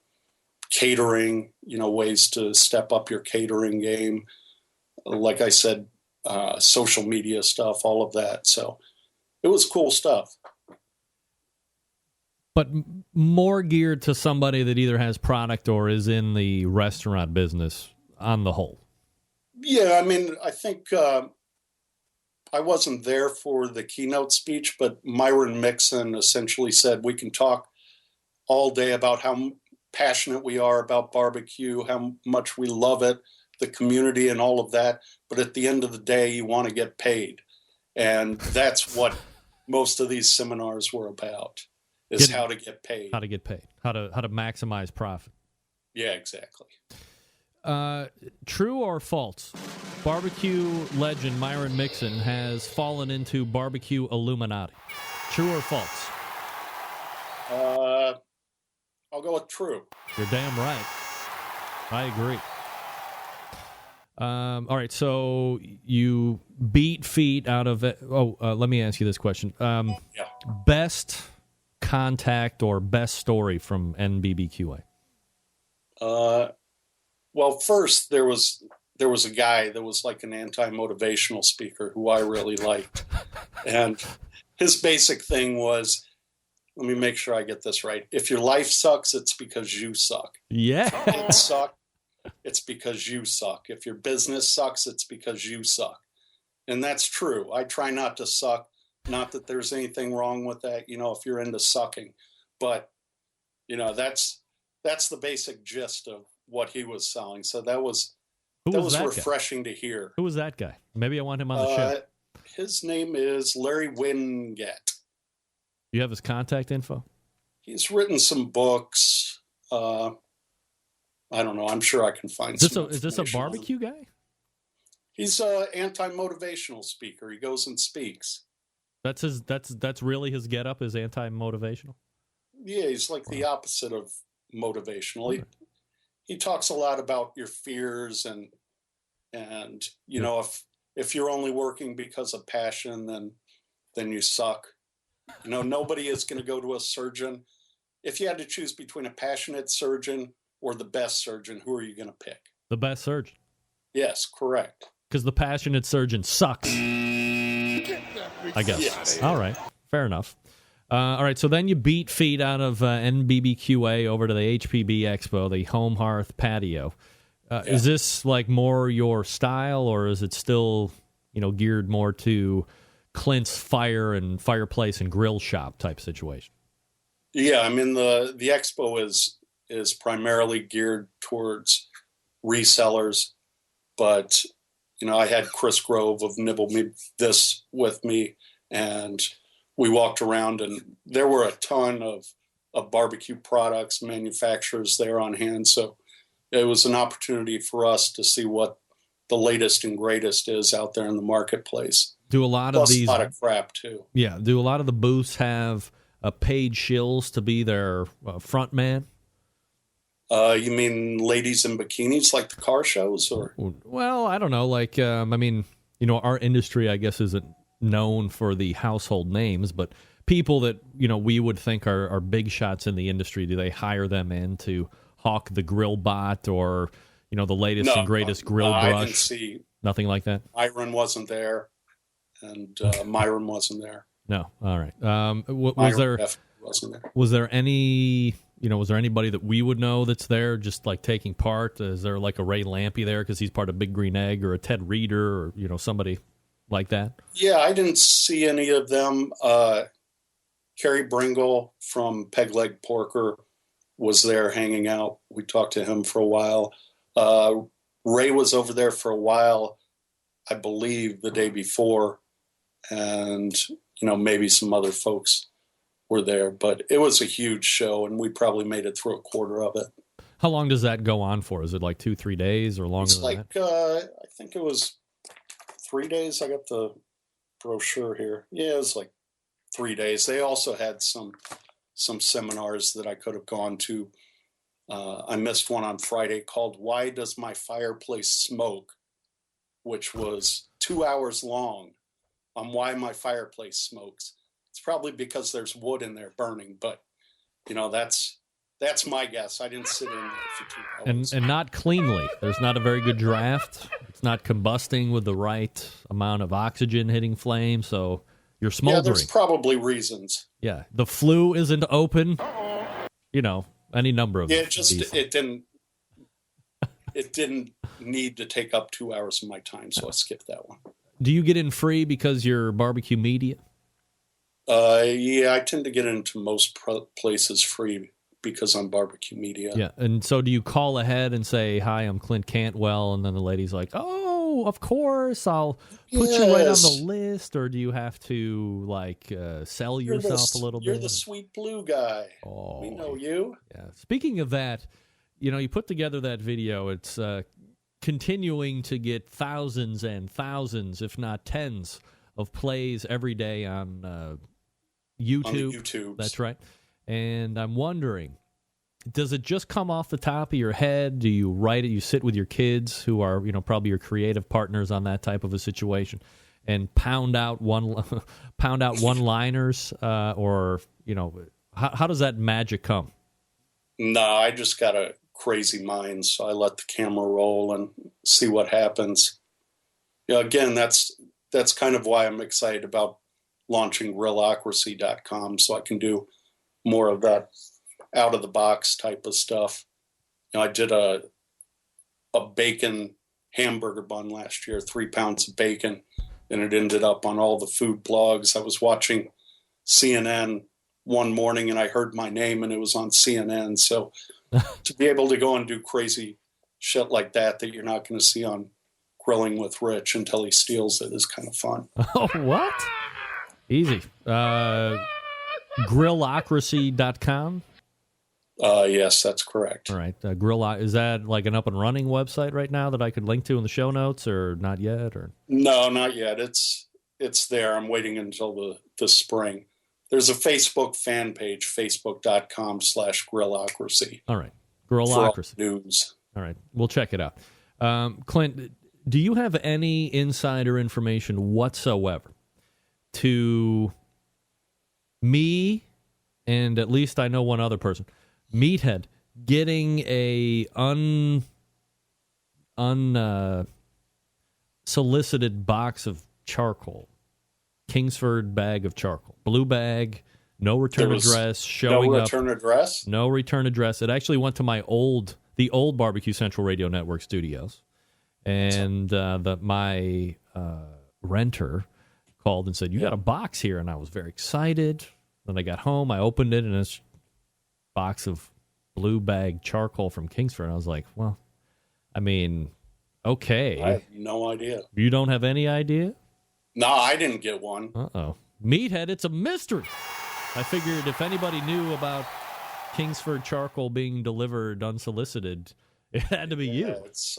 catering, ways to step up your catering game. Like I said, social media stuff, all of that. So it was cool stuff. But more geared to somebody that either has product or is in the restaurant business on the whole. Yeah, I mean, I think I wasn't there for the keynote speech, but Myron Mixon essentially said we can talk all day about how passionate we are about barbecue, how much we love it, the community and all of that. But at the end of the day, you want to get paid. And that's what most of these seminars were about, is how to get paid. How to get paid. How to maximize profit. Yeah, exactly. True or false? Barbecue legend Myron Mixon has fallen into barbecue Illuminati. True or false? I'll go with true. You're damn right. I agree. All right, so you beat feet out of it. Let me ask you this question. Best contact or best story from NBBQA? Well, first there was a guy that was like an anti-motivational speaker who I really liked. And his basic thing was, let me make sure I get this right. If your life sucks, it's because you suck. Yeah. If it sucks, it's because you suck. If your business sucks, it's because you suck. And that's true. I try not to suck. Not that there's anything wrong with that, if you're into sucking. But, that's the basic gist of what he was selling. So that was refreshing to hear. Who was that guy? Maybe I want him on the show. His name is Larry Winget. You have his contact info? He's written some books. I don't know. I'm sure I can find some. Is this a barbecue guy? He's an anti-motivational speaker. He goes and speaks. That's really his getup, is anti-motivational? Yeah, he's like the opposite of motivational. He talks a lot about your fears and if you're only working because of passion, then you suck. Nobody is going to go to a surgeon. If you had to choose between a passionate surgeon or the best surgeon, who are you going to pick? The best surgeon. Yes, correct. Because the passionate surgeon sucks. I guess. Yes. All right. Fair enough. All right. So then you beat feet out of NBBQA over to the HPB Expo, the Home Hearth Patio. Is this like more your style, or is it still, geared more to Clint's fire and fireplace and grill shop type situation? Yeah, I mean the expo is primarily geared towards resellers, but I had Chris Grove of Nibble Me This with me, and we walked around, and there were a ton of barbecue products, manufacturers there on hand. So it was an opportunity for us to see what the latest and greatest is out there in the marketplace. Do a lot of these, a lot of crap too. Yeah. Do a lot of the booths have paid shills to be their front man? You mean ladies in bikinis like the car shows, or? Well, I don't know. Like, our industry, I guess, isn't known for the household names, but people that, we would think are big shots in the industry, do they hire them in to hawk the grill bot or, the latest and greatest grill brush? I didn't see. Nothing like that? Myron wasn't there, and Myron wasn't there. No. All right. Was there any... was there anybody that we would know that's there just like taking part? Is there like a Ray Lampy there because he's part of Big Green Egg, or a Ted Reeder, or, somebody like that? Yeah, I didn't see any of them. Kerry Bringle from Peg Leg Porker was there hanging out. We talked to him for a while. Ray was over there for a while, I believe, the day before. And, maybe some other folks were there, but it was a huge show, and we probably made it through a quarter of it. How long does that go on for? Is it like 2-3 days or longer? It's like I think it was 3 days. I got the brochure here. Yeah, it was like 3 days. They also had some seminars that I could have gone to. I missed one on Friday called "Why Does My Fireplace Smoke?", which was 2 hours long, on why my fireplace smokes. It's probably because there's wood in there burning, but that's my guess. I didn't sit in there for 2 hours. And not cleanly. There's not a very good draft. It's not combusting with the right amount of oxygen hitting flame, so you're smoldering. Yeah, there's probably reasons. Yeah, the flue isn't open. Any number of it didn't need to take up 2 hours of my time, so I skipped that one. Do you get in free because you're barbecue media? Yeah, I tend to get into most places free because I'm barbecue media. Yeah, and so do you call ahead and say, "Hi, I'm Clint Cantwell," and then the lady's like, "Oh, of course, I'll put you right on the list," or do you have to sell yourself a little bit? You're the sweet blue guy. Oh, we know you. Yeah. Speaking of that, you put together that video. It's continuing to get thousands and thousands, if not tens, of plays every day on YouTube. On the YouTubes. That's right. And I'm wondering, does it just come off the top of your head? Do you write it? You sit with your kids, who are probably your creative partners on that type of a situation, and pound out one-liners, or how does that magic come? No, I just got a crazy mind, so I let the camera roll and see what happens. Again, that's kind of why I'm excited about launching grillocracy.com, so I can do more of that out of the box type of stuff. I did a bacon hamburger bun last year, 3 pounds of bacon, and it ended up on all the food blogs. I was watching CNN one morning and I heard my name and it was on CNN. So to be able to go and do crazy shit like that you're not going to see on Grilling with Rich until he steals it is kind of fun. Oh, what? Easy. Grillocracy.com? Yes, that's correct. All right. Is that like an up and running website right now that I could link to in the show notes, or not yet? Or no, not yet. It's there. I'm waiting until the spring. There's a Facebook fan page, facebook.com/grillocracy. All right. Grillocracy. News. All right. We'll check it out. Clint, do you have any insider information whatsoever to me, and at least I know one other person, Meathead, getting a unsolicited box of charcoal, Kingsford bag of charcoal, blue bag, no return address, showing up. No return address? No return address. It actually went to my old the old Barbecue Central Radio Network studios. And my renter called and said, "You got a box here," and I was very excited. Then I got home, I opened it, and it's a box of blue bag charcoal from Kingsford. And I was like, well, I mean, okay. I have no idea. You don't have any idea? No, I didn't get one. Uh-oh. Meathead, it's a mystery. I figured if anybody knew about Kingsford charcoal being delivered unsolicited, it had to be you. It's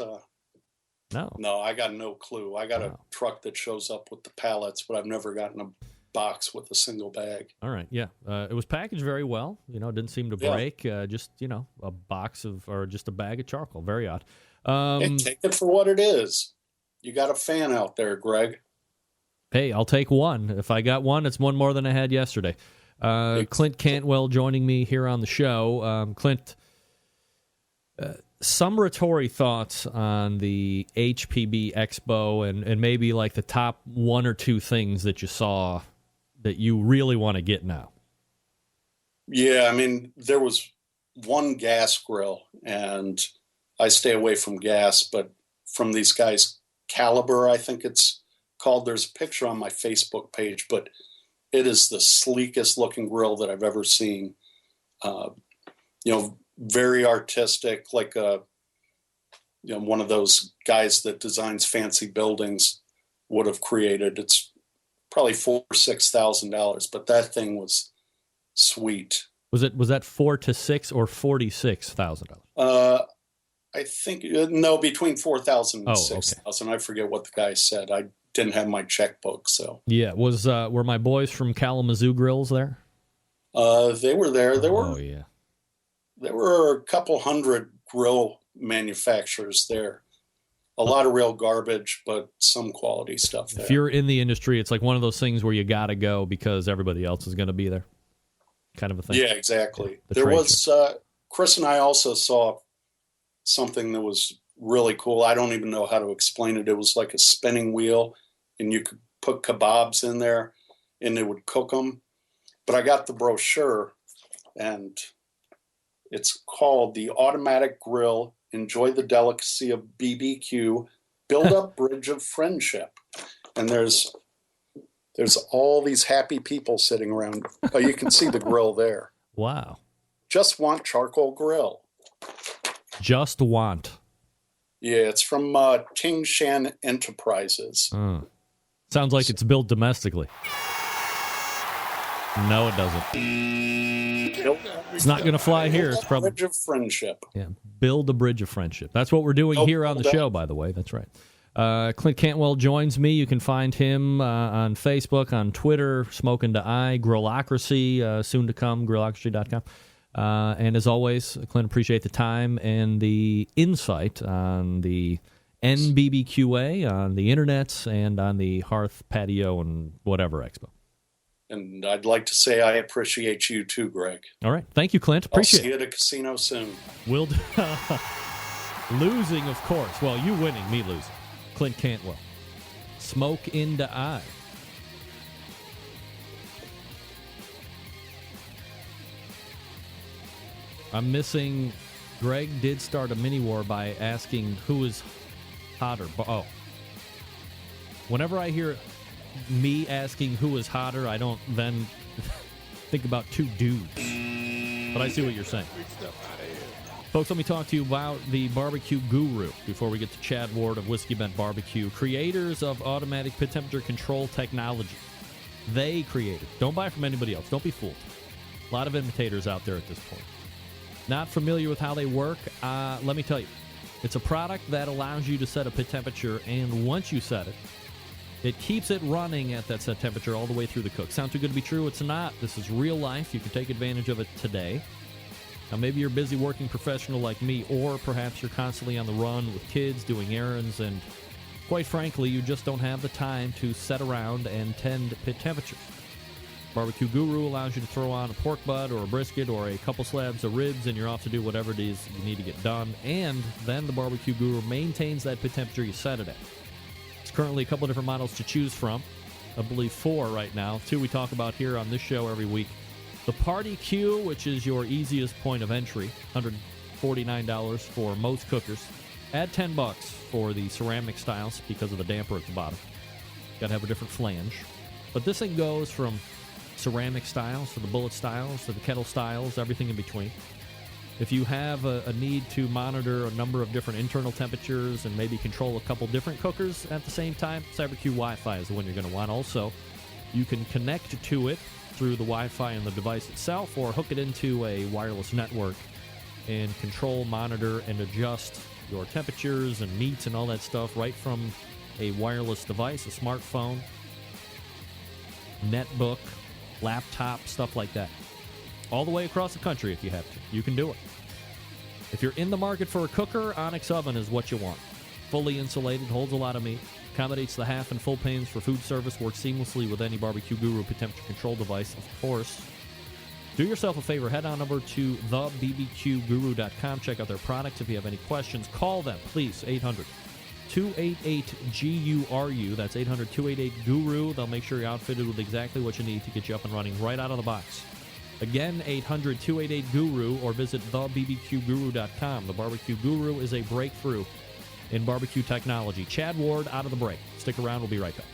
No, I got no clue. I got a truck that shows up with the pallets, but I've never gotten a box with a single bag. All right, yeah. It was packaged very well. It didn't seem to break. Just, a box or just a bag of charcoal. Very odd. Hey, take it for what it is. You got a fan out there, Greg. Hey, I'll take one. If I got one, it's one more than I had yesterday. Clint Cantwell joining me here on the show. Clint, summatory thoughts on the HPB Expo and maybe like the top one or two things that you saw that you really want to get now. Yeah, I mean, there was one gas grill, and I stay away from gas, but from these guys, Caliber, I think it's called. There's a picture on my Facebook page, but it is the sleekest looking grill that I've ever seen. Very artistic, like one of those guys that designs fancy buildings would have created. It's probably $4,000 or $6,000, but that thing was sweet. Was that $4,000 to $6,000 or $46,000? I think between $4,000 and $6,000. Okay. I forget what the guy said. I didn't have my checkbook, so yeah. Were my boys from Kalamazoo Grills there? They were there. There were a couple hundred grill manufacturers there. A lot of real garbage, but some quality stuff there. If you're in the industry, it's like one of those things where you got to go because everybody else is going to be there, kind of a thing. Yeah, exactly. There was Chris and I also saw something that was really cool. I don't even know how to explain it. It was like a spinning wheel, and you could put kebabs in there, and it would cook them. But I got the brochure, and it's called The Automatic Grill. Enjoy the delicacy of BBQ. Build up bridge of friendship. And there's all these happy people sitting around. Oh, you can see the grill there. Wow. Just Want Charcoal Grill. Just Want. Yeah, it's from Tingshan Enterprises. Sounds like it's built domestically. No, it doesn't. It's not going to fly here. It's probably bridge of friendship. Yeah, build a bridge of friendship. That's what we're doing here on the show, by the way. That's right. Clint Cantwell joins me. You can find him on Facebook, on Twitter, Smoking to Eye, Grillocracy, soon to come, grillocracy.com. And as always, Clint, appreciate the time and the insight on the NBBQA, on the internets, and on the Hearth Patio and whatever expo. And I'd like to say I appreciate you too, Greg. All right. Thank you, Clint. Appreciate it. I'll see you at a casino soon. We'll losing, of course. Well, you winning, me losing. Clint Cantwell. Smoke into eye. I'm missing. Greg did start a mini war by asking who is hotter. Oh. Whenever I hear me asking who is hotter, I don't then think about two dudes. But I see what you're saying. Folks, let me talk to you about the Barbecue Guru before we get to Chad Ward of Whiskey Bent Barbecue, creators of automatic pit temperature control technology. They created. Don't buy from anybody else. Don't be fooled. A lot of imitators out there at this point. Not familiar with how they work? Let me tell you. It's a product that allows you to set a pit temperature, and once you set it, it keeps it running at that set temperature all the way through the cook. Sound too good to be true? It's not. This is real life. You can take advantage of it today. Now, maybe you're a busy working professional like me, or perhaps you're constantly on the run with kids, doing errands, and quite frankly, you just don't have the time to sit around and tend pit temperature. Barbecue Guru allows you to throw on a pork butt or a brisket or a couple slabs of ribs, and you're off to do whatever it is you need to get done. And then the Barbecue Guru maintains that pit temperature you set it at. There's currently a couple of different models to choose from. I believe 4 right now. 2 we talk about here on this show every week. The Party Q, which is your easiest point of entry, 100 $49 for most cookers. Add $10 for the ceramic styles because of the damper at the bottom. Got to have a different flange. But this thing goes from ceramic styles to the bullet styles to the kettle styles, everything in between. If you have a need to monitor a number of different internal temperatures and maybe control a couple different cookers at the same time, CyberQ Wi-Fi is the one you're going to want. Also, you can connect to it through the Wi-Fi on the device itself or hook it into a wireless network and control, monitor, and adjust your temperatures and meats and all that stuff right from a wireless device, a smartphone, netbook, laptop, stuff like that. All the way across the country if you have to. You can do it. If you're in the market for a cooker, Onyx Oven is what you want. Fully insulated, holds a lot of meat, accommodates the half and full pans for food service, works seamlessly with any Barbecue Guru temperature control device, of course. Do yourself a favor, head on over to thebbqguru.com, check out their products. If you have any questions, call them, please, 800-288-GURU. That's 800-288-GURU. They'll make sure you're outfitted with exactly what you need to get you up and running right out of the box. Again, 800-288-GURU or visit thebbqguru.com. The Barbecue Guru is a breakthrough in barbecue technology. Chad Ward out of the break. Stick around. We'll be right back.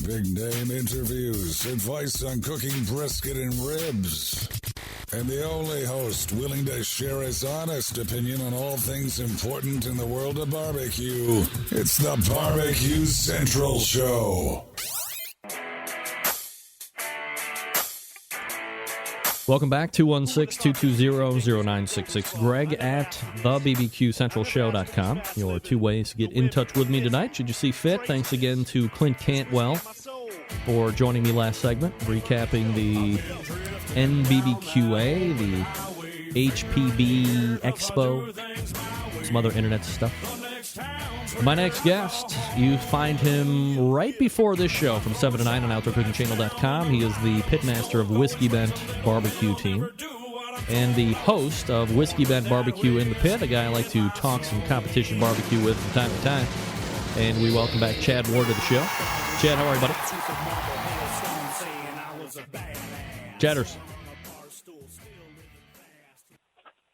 Big name interviews, advice on cooking brisket and ribs, and the only host willing to share his honest opinion on all things important in the world of barbecue. It's the Barbecue Central Show. Welcome back, 216-220-0966. Greg at thebbqcentralshow.com. Your two ways to get in touch with me tonight, should you see fit. Thanks again to Clint Cantwell for joining me last segment, recapping the NBBQA, the HPB Expo, some other internet stuff. My next guest, you find him right before this show from 7 to 9 on OutdoorCookingChannel.com. He is the pitmaster of Whiskey Bent Barbecue Team and the host of Whiskey Bent Barbecue in the Pit, a guy I like to talk some competition barbecue with from time to time. And we welcome back Chad Ward to the show. Chad, how are you, buddy? Chatters.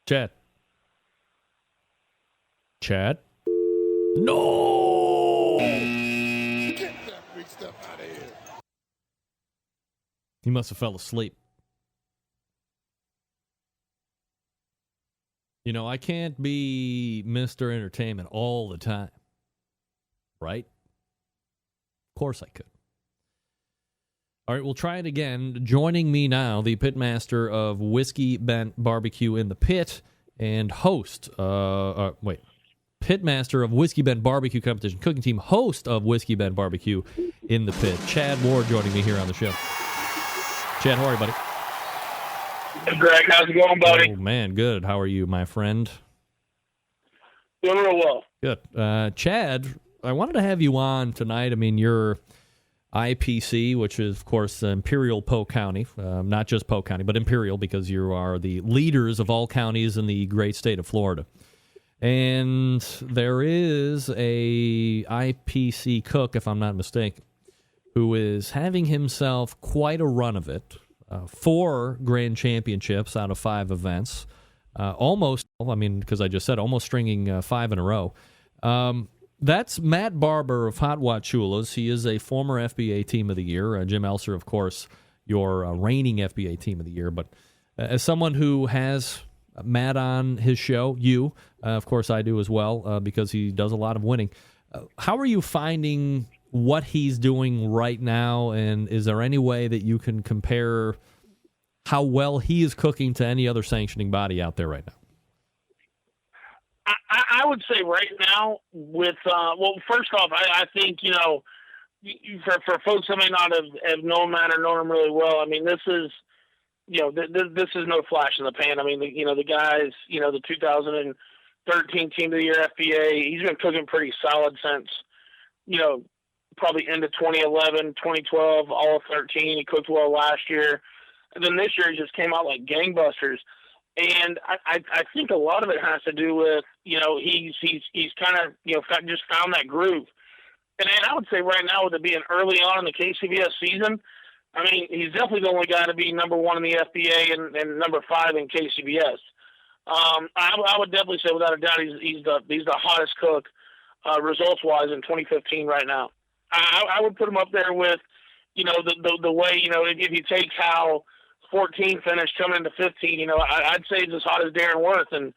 Chad. Chad? No! Get that big stuff out of here. He must have fell asleep. You know, I can't be Mr. Entertainment all the time. Right? Of course I could. All right, we'll try it again. Joining me now, the pitmaster of Whiskey Bent Barbecue in the Pit and host, pitmaster of Whiskey Bent Barbecue Competition Cooking Team, host of Whiskey Bent Barbecue in the Pit, Chad Ward, joining me here on the show. Chad, how are you, buddy? Hey, Greg, how's it going, buddy? Oh, man, good. How are you, my friend? Doing real well. Good. Chad, I wanted to have you on tonight. I mean, you're IPC, which is, of course, Imperial Polk County. Not just Polk County, but Imperial, because you are the leaders of all counties in the great state of Florida. And there is a IPC cook, if I'm not mistaken, who is having himself quite a run of it. 4 grand championships out of 5 events. Because I just said almost stringing 5 in a row. That's Matt Barber of Hot Wachulas. He is a former FBA Team of the Year. Jim Elser, of course, your reigning FBA Team of the Year. But as someone who has Matt on his show, of course I do as well, because he does a lot of winning. How are you finding what he's doing right now, and is there any way that you can compare how well he is cooking to any other sanctioning body out there right now? I would say right now with, first off, I think, for folks that may not have known Matt or known him really well, I mean, this is, this is no flash in the pan. I mean, the guys, the 2013 Team of the Year FBA, he's been cooking pretty solid since, probably into 2011, 2012, all of 13. He cooked well last year. And then this year he just came out like gangbusters. And I think a lot of it has to do with, you know, he's kind of, you know, just found that groove. And I would say right now, with it being early on in the KCBS season, I mean, he's definitely the only guy to be number 1 in the FBA and number 5 in KCBS. I would definitely say, without a doubt, he's the hottest cook results-wise in 2015 right now. I would put him up there with, you know, the way, you know, if you take how 14 finished coming into 15, you know, I'd say he's as hot as Darren Worth, and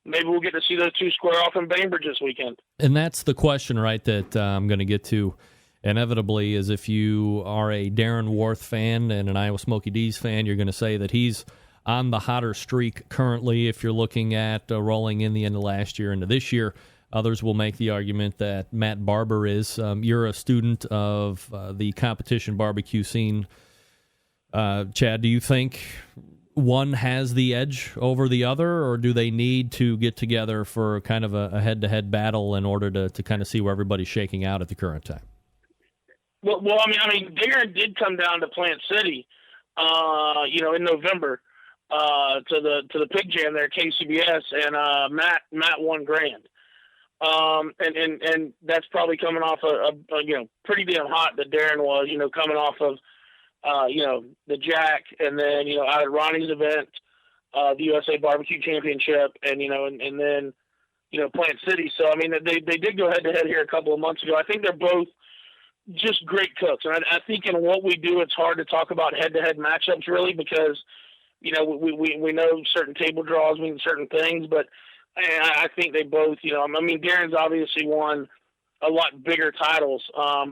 maybe we'll get to see those two square off in Bainbridge this weekend. And that's the question, right, that I'm going to get to inevitably, is if you are a Darren Worth fan and an Iowa Smoky D's fan, you're going to say that he's on the hotter streak currently. If you're looking at rolling in the end of last year into this year, others will make the argument that Matt Barber is. You're a student of the competition barbecue scene. Chad, do you think one has the edge over the other, or do they need to get together for kind of a head-to-head battle in order to kind of see where everybody's shaking out at the current time? Well, I mean, Darren did come down to Plant City, you know, in November to the Pig Jam there at KCBS, and Matt won grand. And that's probably coming off a you know, pretty damn hot that Darren was, you know, coming off of you know, the Jack, and then, you know, out at Ronnie's event, the USA Barbecue Championship, and, you know, and then, you know, Plant City. So, I mean, they did go head-to-head here a couple of months ago. I think they're both just great cooks. And I think in what we do, it's hard to talk about head-to-head matchups, really, because, you know, we know certain table draws mean certain things, but I think they both, you know, I mean, Darren's obviously won a lot bigger titles,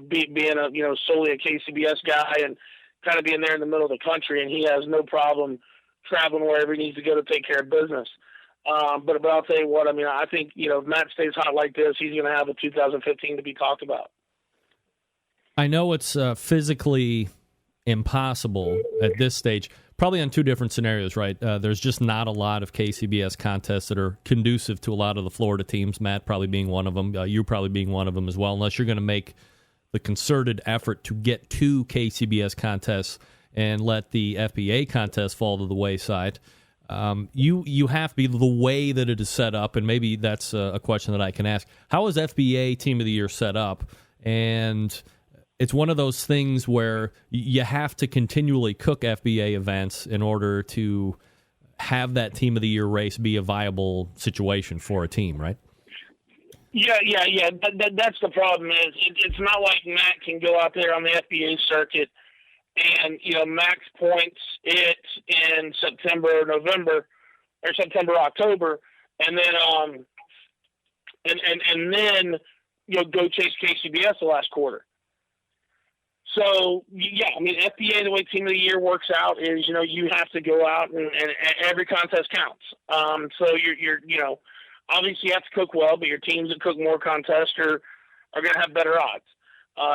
being a, you know, solely a KCBS guy and kind of being there in the middle of the country, and he has no problem traveling wherever he needs to go to take care of business. But I'll tell you what, I mean, I think, you know, if Matt stays hot like this, he's going to have a 2015 to be talked about. I know it's physically impossible at this stage, probably on two different scenarios, right? There's just not a lot of KCBS contests that are conducive to a lot of the Florida teams, Matt probably being one of them, you probably being one of them as well, unless you're going to make the concerted effort to get to KCBS contests and let the FBA contest fall to the wayside. You have to be the way that it is set up, and maybe that's a question that I can ask. How is FBA Team of the Year set up? And it's one of those things where you have to continually cook FBA events in order to have that Team of the Year race be a viable situation for a team, right? Yeah. That's the problem. Is it's not like Matt can go out there on the FBA circuit and, you know, max points it in September, October, and then and then, you know, go chase KCBS the last quarter. So yeah, I mean, FBA, the way Team of the Year works out is, you know, you have to go out and every contest counts. So you're you know, obviously you have to cook well, but your teams that cook more contests are going to have better odds.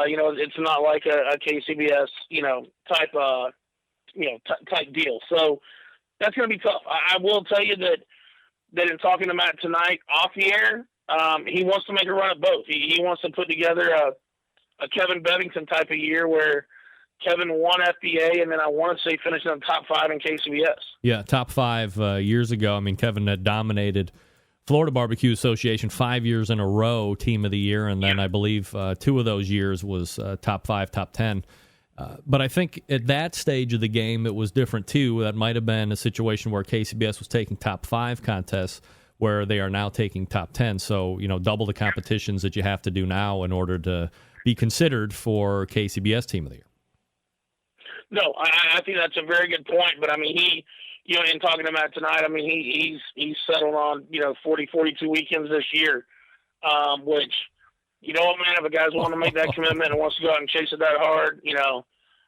You know, it's not like a KCBS, you know, type deal. So that's going to be tough. I will tell you that in talking to Matt tonight off the air, he wants to make a run at both. He wants to put together a Kevin Bevington type of year where Kevin won FBA, and then I want to say finishing in the top 5 in KCBS. Yeah, top 5 years ago. I mean, Kevin had dominated Florida Barbecue Association 5 years in a row, Team of the Year, and then I believe 2 of those years was top 5, top 10. But I think at that stage of the game, it was different too. That might have been a situation where KCBS was taking top 5 contests, where they are now taking top 10. So, you know, double the competitions that you have to do now in order to be considered for KCBS Team of the Year. No, I think that's a very good point. But I mean, he, you know, in talking to Matt tonight, I mean, he's settled on, you know, 40, 42 weekends this year, which, you know what, man, if a guy's willing to make that commitment and wants to go out and chase it that hard, you know,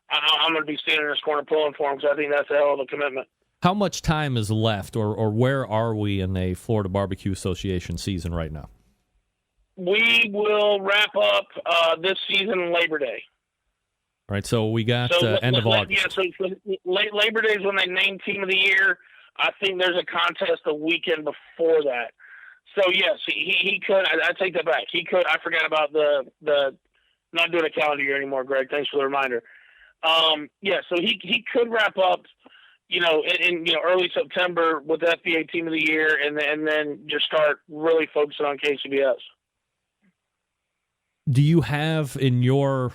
I'm going to be standing in this corner pulling for him, because I think that's a hell of a commitment. How much time is left, or where are we in a Florida Barbecue Association season right now? We will wrap up this season Labor Day. All right, so we got end of August. Yeah, so Labor Day is when they name Team of the Year. I think there's a contest the weekend before that. So, yes, he could. I take that back. He could. I forgot about the not doing a calendar year anymore, Greg. Thanks for the reminder. Yeah, so he could wrap up, in early September with FBA Team of the Year, and then just start really focusing on KCBS. Do you have, in your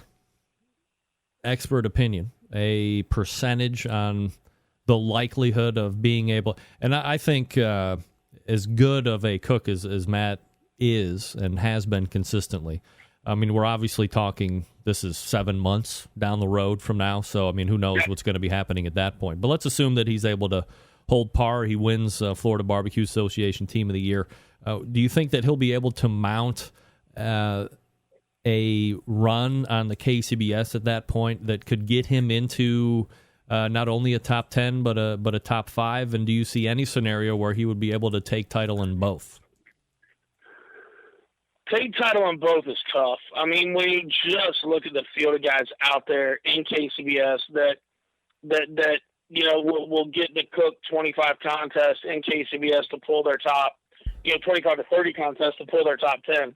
expert opinion, a percentage on the likelihood of being able? And I think as good of a cook as Matt is and has been consistently. I mean, we're obviously talking, this is 7 months down the road from now, so, I mean, who knows what's going to be happening at that point. But let's assume that he's able to hold par. He wins Florida Barbecue Association Team of the Year. Do you think that he'll be able to mount a run on the KCBS at that point that could get him into not only a top 10, but a top 5? And do you see any scenario where he would be able to take title in both? Take title in both is tough. I mean, when you just look at the field of guys out there in KCBS that will get the cook 25 contests in KCBS to pull their top, 25 to 30 contests to pull their top 10.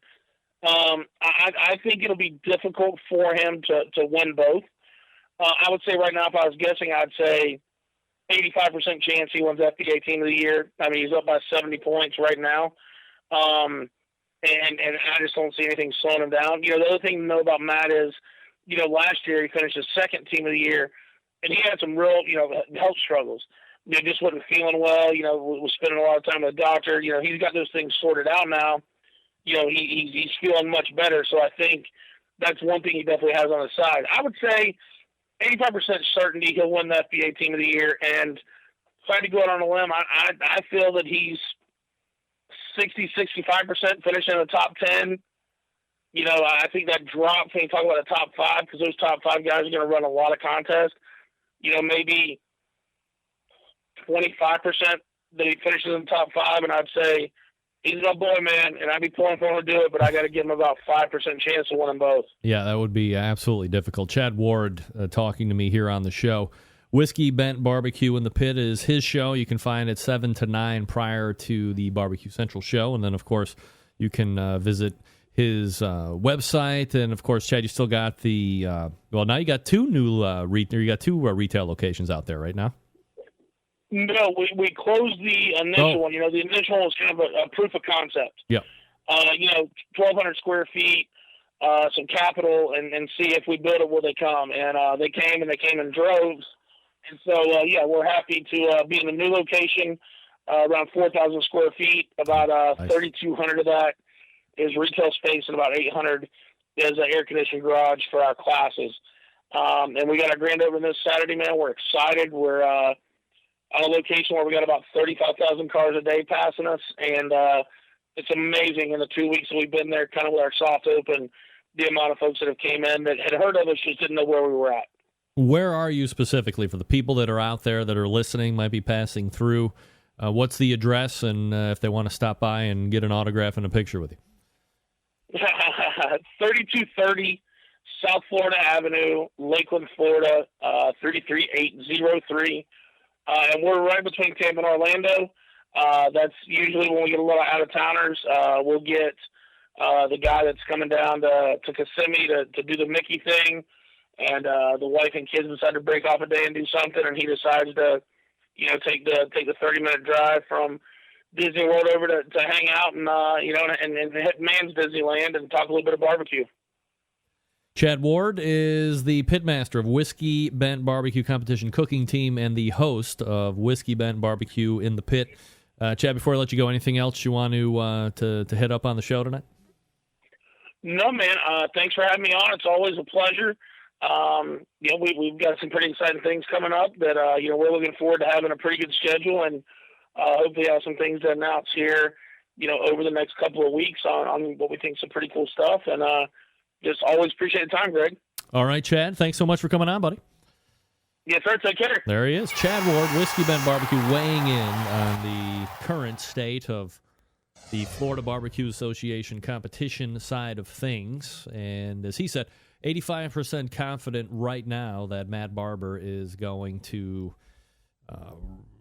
I think it'll be difficult for him to win both. I would say right now, if I was guessing, I'd say 85% chance he wins FBA Team of the Year. I mean, he's up by 70 points right now. And I just don't see anything slowing him down. The other thing to know about Matt is, last year he finished his second Team of the Year, and he had some real, health struggles. Just wasn't feeling well, was spending a lot of time with the doctor. He's got those things sorted out now. He's feeling much better. So I think that's one thing he definitely has on his side. I would say 85% certainty he'll win the FBA Team of the Year. And if I had to go out on a limb, I feel that he's 65% finishing in the top 10. I think that drops when you talk about the top 5, because those top 5 guys are going to run a lot of contests. Maybe 25% that he finishes in the top 5, and I'd say he's my boy, man, and I'd be pulling for him to do it, but I got to give him about 5% chance to win them both. Yeah, that would be absolutely difficult. Chad Ward talking to me here on the show. Whiskey Bent Barbecue in the Pit is his show. You can find it 7 to 9 prior to the Barbecue Central show. And then, of course, you can visit his website. And, of course, Chad, you still got the now you got two new retail locations out there right now. No, we closed the initial one. The initial one was kind of a proof of concept. Yeah. 1,200 square feet, some capital, and see if we build it, will they come? And they came in droves. And so, we're happy to be in the new location, around 4,000 square feet. About 3,200 of that is retail space, and about 800 is an air-conditioned garage for our classes. And we got our grand opening this Saturday, man. We're excited. We're on a location where we got about 35,000 cars a day passing us, and it's amazing in the 2 weeks that we've been there, kind of with our soft open, the amount of folks that have came in that had heard of us, just didn't know where we were at. Where are you specifically for the people that are out there that are listening, might be passing through? What's the address, and if they want to stop by and get an autograph and a picture with you? 3230 South Florida Avenue, Lakeland, Florida, 33803. And we're right between Tampa and Orlando. That's usually when we get a little out-of-towners. We'll get the guy that's coming down to Kissimmee to do the Mickey thing. And the wife and kids decide to break off a day and do something, and he decides to, take the 30-minute drive from Disney World over to hang out and hit Man's Disneyland and talk a little bit of barbecue. Chad Ward is the pitmaster of Whiskey Bent Barbecue Competition Cooking Team and the host of Whiskey Bent Barbecue in the Pit. Chad, before I let you go, anything else you want to hit up on the show tonight? No, man. Thanks for having me on. It's always a pleasure. We've got some pretty exciting things coming up that, we're looking forward to having a pretty good schedule, and hopefully have some things to announce here, over the next couple of weeks on what we think is some pretty cool stuff. And just always appreciate the time, Greg. All right, Chad. Thanks so much for coming on, buddy. Yes, sir. Take care. There he is. Chad Ward, Whiskey Bent Barbecue, weighing in on the current state of the Florida Barbecue Association competition side of things. And as he said, 85% confident right now that Matt Barber is going to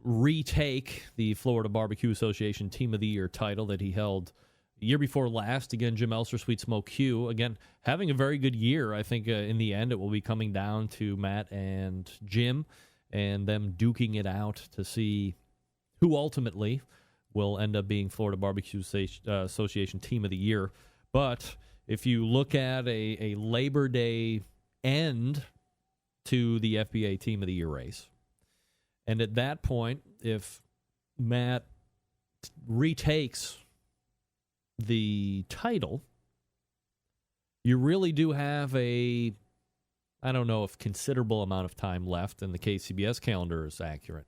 retake the Florida Barbecue Association Team of the Year title that he held the year before last. Again, Jim Elster, Sweet Smoke Q. Again, having a very good year. I think in the end it will be coming down to Matt and Jim and them duking it out to see who ultimately will end up being Florida Barbecue Association Team of the Year. But if you look at a Labor Day end to the FBA Team of the Year race, and at that point, if Matt retakes the title, you really do have I don't know if considerable amount of time left, and the KCBS calendar is accurate,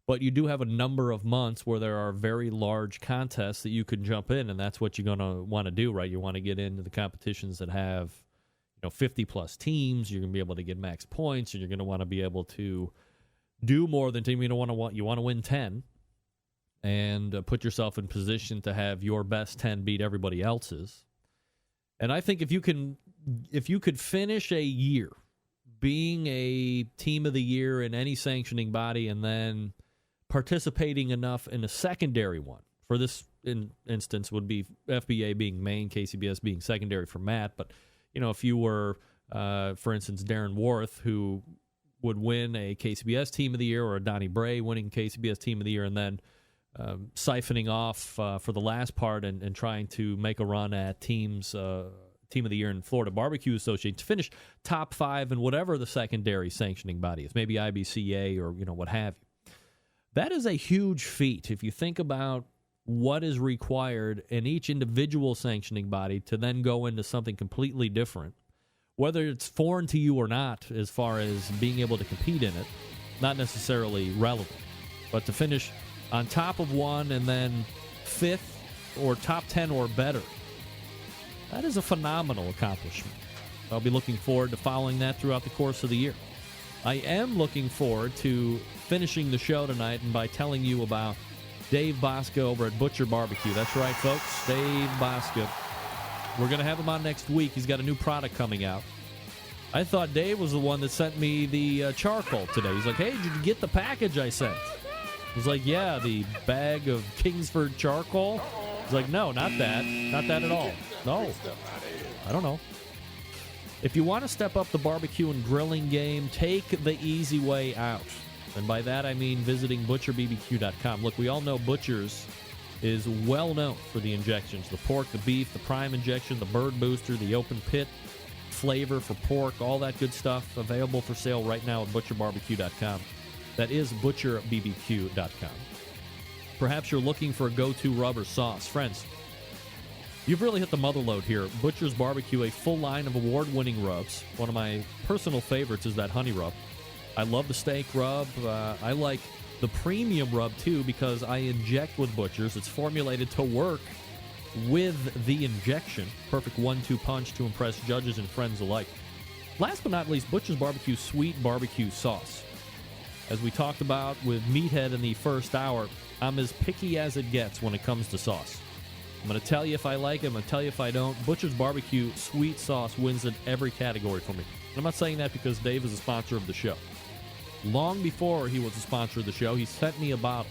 but you do have a number of months where there are very large contests that you can jump in, and that's what you're going to want to do, right? You want to get into the competitions that have 50-plus teams. You're going to be able to get max points, and you're going to want to be able to do more than team. You want to win 10 and put yourself in position to have your best 10 beat everybody else's. And I think if you could finish a year being a Team of the Year in any sanctioning body and then participating enough in a secondary one, for this instance would be FBA being main, KCBS being secondary for Matt. But, if you were, for instance, Darren Worth, who would win a KCBS Team of the Year, or a Donnie Bray winning KCBS Team of the Year, and then siphoning off for the last part and trying to make a run at Team of the Year in Florida Barbecue Association to finish top 5 in whatever the secondary sanctioning body is, maybe IBCA or what have you. That is a huge feat if you think about what is required in each individual sanctioning body to then go into something completely different, whether it's foreign to you or not, as far as being able to compete in it, not necessarily relevant, but to finish on top of one and then 5th or top 10 or better. That is a phenomenal accomplishment. I'll be looking forward to following that throughout the course of the year. I am looking forward to finishing the show tonight and by telling you about Dave Bosca over at Butcher Barbecue. That's right, folks, Dave Bosca. We're going to have him on next week. He's got a new product coming out. I thought Dave was the one that sent me the charcoal today. He's like, hey, did you get the package I sent? I was like, yeah, the bag of Kingsford charcoal. He's like, no, not that. Not that at all. No. I don't know. If you want to step up the barbecue and grilling game, take the easy way out. And by that, I mean visiting butcherbbq.com. Look, we all know Butcher's is well known for the injections. The pork, the beef, the prime injection, the bird booster, the open pit flavor for pork, all that good stuff available for sale right now at butcherbbq.com. That is butcherbbq.com. Perhaps you're looking for a go-to rub or sauce. Friends, you've really hit the mother lode here. Butcher's Barbecue, a full line of award-winning rubs. One of my personal favorites is that honey rub. I love the steak rub. I like the premium rub, too, because I inject with Butcher's. It's formulated to work with the injection. Perfect 1-2 punch to impress judges and friends alike. Last but not least, Butcher's Barbecue Sweet Barbecue Sauce. As we talked about with Meathead in the first hour, I'm as picky as it gets when it comes to sauce. I'm going to tell you if I like it. I'm going to tell you if I don't. Butcher's Barbecue Sweet Sauce wins in every category for me. I'm not saying that because Dave is a sponsor of the show. Long before he was a sponsor of the show, he sent me a bottle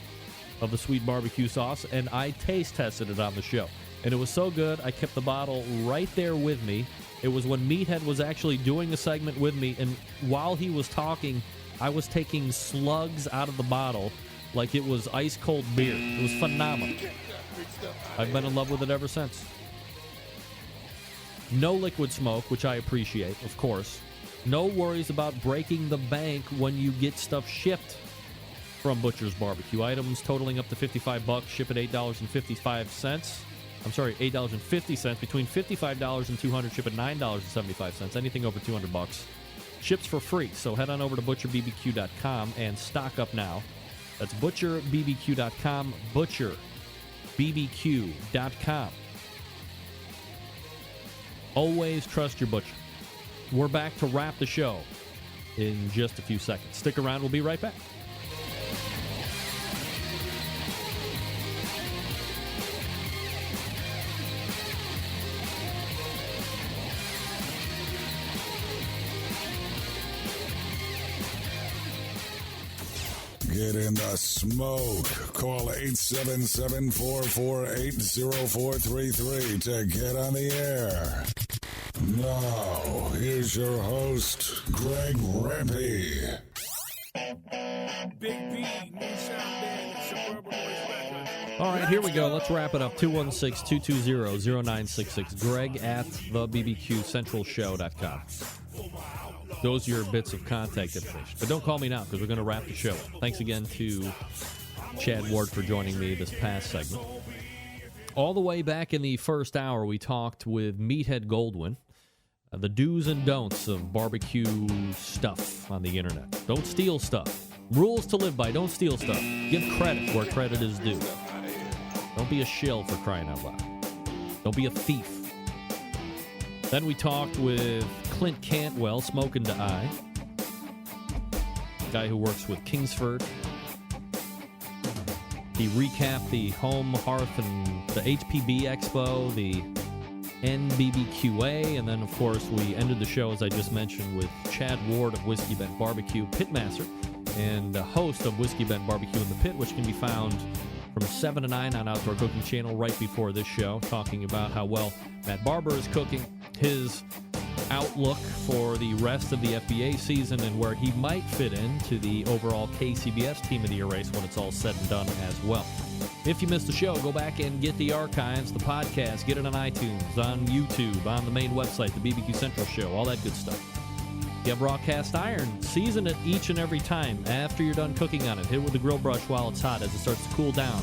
of the Sweet Barbecue Sauce, and I taste tested it on the show. And it was so good, I kept the bottle right there with me. It was when Meathead was actually doing the segment with me, and while he was talking, I was taking slugs out of the bottle like it was ice-cold beer. It was phenomenal. I've been in love with it ever since. No liquid smoke, which I appreciate, of course. No worries about breaking the bank when you get stuff shipped from Butcher's Barbecue. Items totaling up to $55, ship at $8.55. I'm sorry, $8.50. Between $55 and $200, ship at $9.75. Anything over $200 ships for free. So head on over to butcherbbq.com and stock up now. That's butcherbbq.com, butcherbbq.com. Always trust your butcher. We're back to wrap the show in just a few seconds. Stick around. We'll be right back. Get in the smoke. Call 877-448-0433 to get on the air. Now, here's your host, Greg Rempe. Big B, Moonshine Band, Suburban Noise Records. All right, here we go. Let's wrap it up. 216-220-0966. Greg at thebbqcentralshow.com. Those are your bits of contact information. But don't call me now because we're going to wrap the show. Thanks again to Chad Ward for joining me this past segment. All the way back in the first hour, we talked with Meathead Goldwyn, the do's and don'ts of barbecue stuff on the internet. Don't steal stuff. Rules to live by. Don't steal stuff. Give credit where credit is due. Don't be a shill, for crying out loud. Don't be a thief. Then we talked with Clint Cantwell, Smoking to Eye, guy who works with Kingsford. He recapped the Home, Hearth, and the HPB Expo, the NBBQA, and then, of course, we ended the show, as I just mentioned, with Chad Ward of Whiskey Bent Barbecue, pitmaster, and the host of Whiskey Bent Barbecue in the Pit, which can be found from 7 to 9 on Outdoor Cooking Channel right before this show, talking about how well Matt Barber is cooking, his outlook for the rest of the FBA season, and where he might fit into the overall KCBS Team of the Year race when it's all said and done as well. If you missed the show, go back and get the archives, the podcast, get it on iTunes, on YouTube, on the main website, the BBQ Central Show, all that good stuff. If you have raw cast iron, season it each and every time after you're done cooking on it. Hit it with the grill brush while it's hot as it starts to cool down.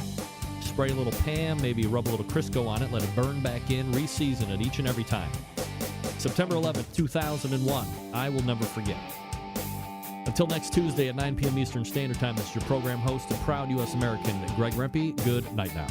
Spray a little Pam, maybe rub a little Crisco on it, let it burn back in, re-season it each and every time. September 11th, 2001. I will never forget. Until next Tuesday at 9 p.m. Eastern Standard Time, this is your program host and proud U.S. American, Greg Rempe. Good night now.